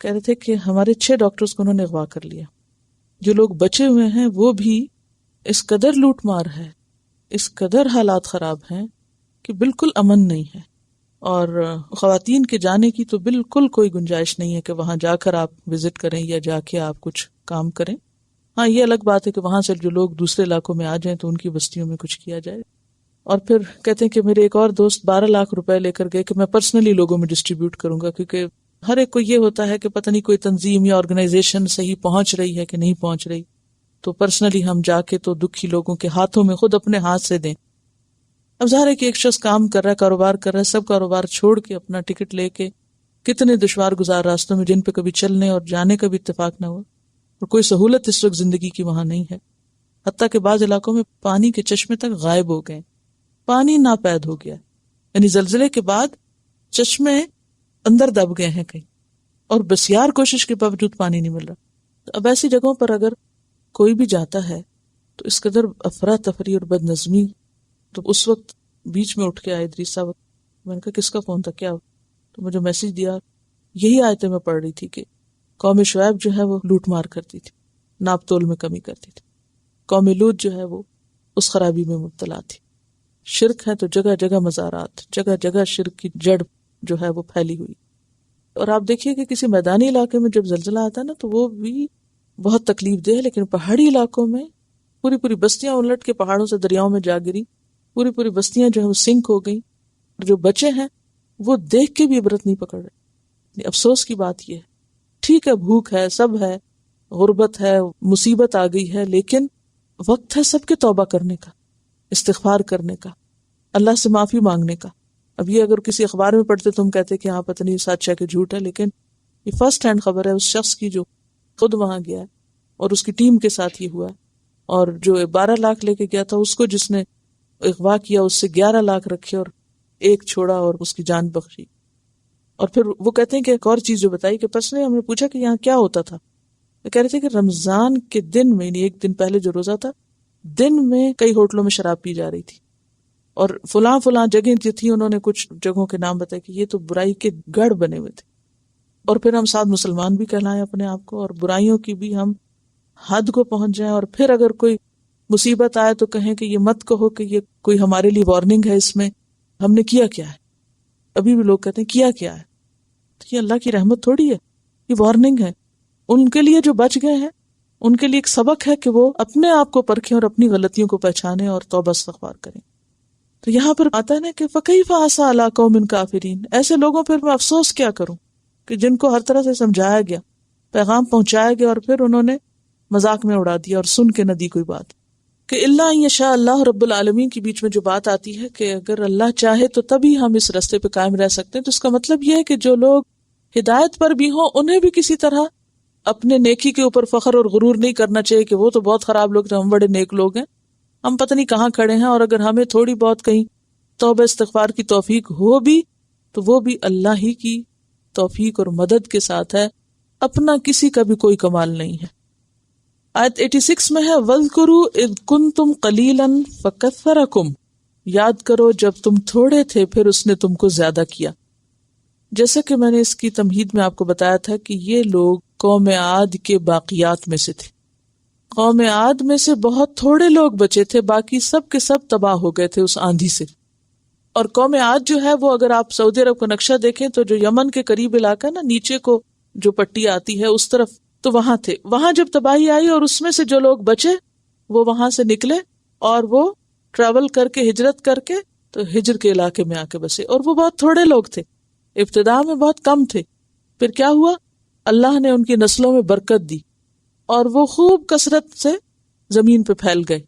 کہہ رہے تھے کہ ہمارے 6 ڈاکٹرز کو انہوں نے اغوا کر لیا، جو لوگ بچے ہوئے ہیں وہ بھی اس قدر لوٹ مار ہے، اس قدر حالات خراب ہیں کہ بالکل امن نہیں ہے، اور خواتین کے جانے کی تو بالکل کوئی گنجائش نہیں ہے کہ وہاں جا کر آپ وزٹ کریں یا جا کے آپ کچھ کام کریں۔ ہاں یہ الگ بات ہے کہ وہاں سے جو لوگ دوسرے علاقوں میں آ جائیں تو ان کی بستیوں میں کچھ کیا جائے۔ اور پھر کہتے ہیں کہ میرے ایک اور دوست 12 لاکھ روپے لے کر گئے کہ میں پرسنلی لوگوں میں ڈسٹریبیوٹ کروں گا، کیونکہ ہر ایک کو یہ ہوتا ہے کہ پتہ نہیں کوئی تنظیم یا آرگنائزیشن صحیح پہنچ رہی ہے کہ نہیں پہنچ رہی، تو پرسنلی ہم جا کے تو دکھی لوگوں کے ہاتھوں میں خود اپنے ہاتھ سے دیں۔ اب ظاہر ہے کہ ایک شخص کام کر رہا ہے، کاروبار کر رہا ہے، سب کاروبار چھوڑ کے اپنا ٹکٹ لے کے کتنے دشوار گزار راستوں میں جن پہ کبھی چلنے اور جانے کا بھی اتفاق نہ ہوا، اور کوئی سہولت اس وقت زندگی کی وہاں نہیں ہے، حتیٰ کہ بعض علاقوں میں پانی کے چشمے تک غائب ہو گئے، پانی ناپید ہو گیا، یعنی زلزلے کے بعد چشمے اندر دب گئے ہیں کہیں، اور بسیار کوشش کے باوجود پانی نہیں مل رہا۔ اب ایسی جگہوں پر اگر کوئی بھی جاتا ہے تو اس قدر افراتفری اور بد نظمی، تو اس وقت بیچ میں اٹھ کے آئے ادریس صاحب، میں نے کہا کس کا فون تھا کیا، تو مجھے میسج دیا، یہی آیتیں میں پڑھ رہی تھی کہ قوم شعیب جو ہے وہ لوٹ مار کرتی تھی، ناپ تول میں کمی کرتی تھی، قوم لوط جو ہے وہ اس خرابی میں مبتلا تھی۔ شرک ہے تو جگہ جگہ مزارات، جگہ جگہ شرک کی جڑ جو ہے وہ پھیلی ہوئی۔ اور آپ دیکھیے کہ کسی میدانی علاقے میں جب زلزلہ آتا ہے نا تو وہ بھی بہت تکلیف دہ ہے، لیکن پہاڑی علاقوں میں پوری پوری بستیاں الٹ کے پہاڑوں سے دریاؤں میں جا گری، پوری پوری بستیاں جو ہیں وہ سنک ہو گئیں، اور جو بچے ہیں وہ دیکھ کے بھی عبرت نہیں پکڑ رہے۔ افسوس کی بات یہ ہے، ٹھیک ہے بھوک ہے، سب ہے، غربت ہے، مصیبت آ گئی ہے، لیکن وقت ہے سب کے توبہ کرنے کا، استغفار کرنے کا، اللہ سے معافی مانگنے کا۔ اب یہ اگر کسی اخبار میں پڑھتے تو ہم کہتے کہ ہاں پتہ نہیں سچ ہے کہ جھوٹ ہے، لیکن یہ فرسٹ ہینڈ خبر ہے اس شخص کی جو خود وہاں گیا ہے اور اس کی ٹیم کے ساتھ یہ ہوا ہے، اور جو 12 لاکھ لے کے گیا تھا اس کو جس نے اغوا کیا اس سے 11 لاکھ رکھے اور ایک چھوڑا اور اس کی جان بخشی۔ اور پھر وہ کہتے ہیں کہ ایک اور چیز جو بتائی کہ پرسنلی ہم نے پوچھا کہ یہاں کیا ہوتا تھا، وہ کہہ رہے تھے کہ رمضان کے دن میں، یعنی ایک دن پہلے جو روزہ تھا، دن میں کئی ہوٹلوں میں شراب پی جا رہی تھی، اور فلاں جگہیں جو تھی انہوں نے کچھ جگہوں کے نام بتائے کہ یہ تو برائی کے گڑھ بنے ہوئے تھے، اور پھر ہم ساتھ مسلمان بھی کہلائیں اپنے آپ کو، اور برائیوں کی بھی ہم حد کو پہنچ جائیں، اور پھر اگر کوئی مصیبت آئے تو کہیں کہ یہ مت کہو کہ یہ کوئی ہمارے لیے وارننگ ہے، اس میں ہم نے کیا کیا ہے۔ ابھی بھی لوگ کہتے ہیں کیا ہے، تو یہ اللہ کی رحمت تھوڑی ہے، یہ وارننگ ہے ان کے لیے جو بچ گئے ہیں، ان کے لیے ایک سبق ہے کہ وہ اپنے آپ کو پرکھیں اور اپنی غلطیوں کو پہچانیں اور توبہ استغفار کریں۔ تو یہاں پر آتا ہے نا کہ فَكَيْفَ عَسَىٰ عَلَىٰ قَوْمٍ كَافِرِينَ، ایسے لوگوں پر میں افسوس کیا کروں کہ جن کو ہر طرح سے سمجھایا گیا، پیغام پہنچایا گیا، اور پھر انہوں نے مذاق میں اڑا دیا اور سن کے نہ دی کوئی بات۔ کہ الا ان یشاء اللہ رب العالمین کی بیچ میں جو بات آتی ہے کہ اگر اللہ چاہے تو تبھی ہم اس راستے پہ قائم رہ سکتے ہیں، تو اس کا مطلب یہ ہے کہ جو لوگ ہدایت پر بھی ہوں انہیں بھی کسی طرح اپنے نیکی کے اوپر فخر اور غرور نہیں کرنا چاہیے کہ وہ تو بہت خراب لوگ تھے، ہم بڑے نیک لوگ ہیں، ہم پتہ نہیں کہاں کھڑے ہیں، اور اگر ہمیں تھوڑی بہت کہیں توبہ استغفار کی توفیق ہو بھی تو وہ بھی اللہ ہی کی توفیق اور مدد کے ساتھ ہے، اپنا کسی کا بھی کوئی کمال نہیں ہے۔ آیت 86 میں ہے وَاذْكُرُوا إِذْ كُنْتُمْ قَلِيلًا فَكَثَّرَكُمْ، یاد کرو جب تم تھوڑے تھے پھر اس نے تم کو زیادہ کیا۔ جیسا کہ میں نے اس کی تمہید میں آپ کو بتایا تھا کہ یہ لوگ قوم عاد کے باقیات میں سے تھے، قوم عاد میں سے بہت تھوڑے لوگ بچے تھے، باقی سب کے سب تباہ ہو گئے تھے اس آندھی سے۔ اور قوم عاد جو ہے وہ اگر آپ سعودی عرب کا نقشہ دیکھیں تو جو یمن کے قریب علاقہ نا، نیچے کو جو پٹی آتی ہے اس طرف، تو وہاں تھے۔ وہاں جب تباہی آئی اور اس میں سے جو لوگ بچے وہ وہاں سے نکلے اور وہ ٹریول کر کے ہجرت کر کے تو ہجر کے علاقے میں آ کے بسے، اور وہ بہت تھوڑے لوگ تھے، ابتدا میں بہت کم تھے۔ پھر کیا ہوا؟ اللہ نے ان کی نسلوں میں برکت دی اور وہ خوب کثرت سے زمین پہ پھیل گئے،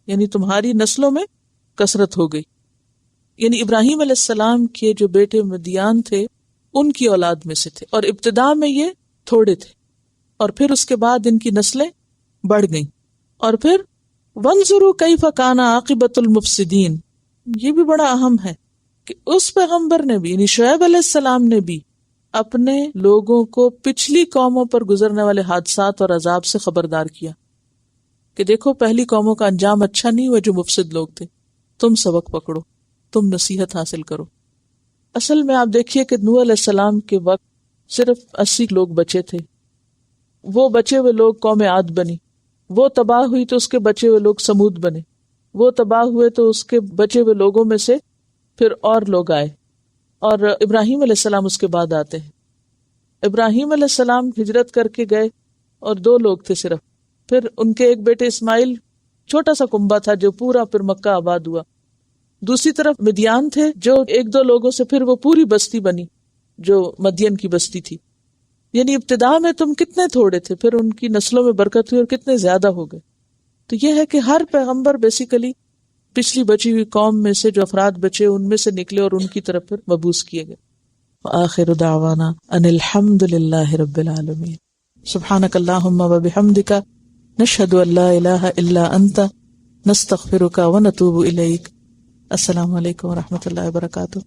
یعنی تمہاری نسلوں میں کثرت ہو گئی۔ یعنی ابراہیم علیہ السلام کے جو بیٹے مدیان تھے ان کی اولاد میں سے تھے، اور ابتدا میں یہ تھوڑے تھے، اور پھر اس کے بعد ان کی نسلیں بڑھ گئیں۔ اور پھر وَانظُرُوا كَيْفَ كَانَ عَاقِبَةُ الْمُفْسِدِينَ، یہ بھی بڑا اہم ہے کہ اس پیغمبر نے بھی، یعنی شعیب علیہ السلام نے بھی اپنے لوگوں کو پچھلی قوموں پر گزرنے والے حادثات اور عذاب سے خبردار کیا کہ دیکھو پہلی قوموں کا انجام اچھا نہیں ہوا جو مفسد لوگ تھے، تم سبق پکڑو، تم نصیحت حاصل کرو۔ اصل میں آپ دیکھیے کہ نوح علیہ السلام کے وقت صرف 80 لوگ بچے تھے، وہ بچے ہوئے لوگ قوم عاد بنی، وہ تباہ ہوئی تو اس کے بچے ہوئے لوگ سمود بنے، وہ تباہ ہوئے تو اس کے بچے ہوئے لوگوں میں سے پھر اور لوگ آئے، اور ابراہیم علیہ السلام اس کے بعد آتے ہیں۔ ابراہیم علیہ السلام ہجرت کر کے گئے اور 2 لوگ تھے صرف، پھر ان کے ایک بیٹے اسماعیل، چھوٹا سا کنبہ تھا جو پورا پھر مکہ آباد ہوا۔ دوسری طرف مدیان تھے جو 1-2 لوگوں سے پھر وہ پوری بستی بنی جو مدین کی بستی تھی۔ یعنی ابتدا میں تم کتنے تھوڑے تھے، پھر ان کی نسلوں میں برکت ہوئی اور کتنے زیادہ ہو گئے۔ تو یہ ہے کہ ہر پیغمبر بیسیکلی پچھلی بچی ہوئی قوم میں سے جو افراد بچے ان میں سے نکلے اور ان کی طرف پھر مبعوث کیے گئے۔ وآخر دعوانا ان الحمد للہ رب العالمین۔ سبحانک اللہم وبحمدک، نشہد ان لا الہ الا انت، نستغفرک ونتوب الیک۔ السلام علیکم ورحمۃ اللہ وبرکاتہ۔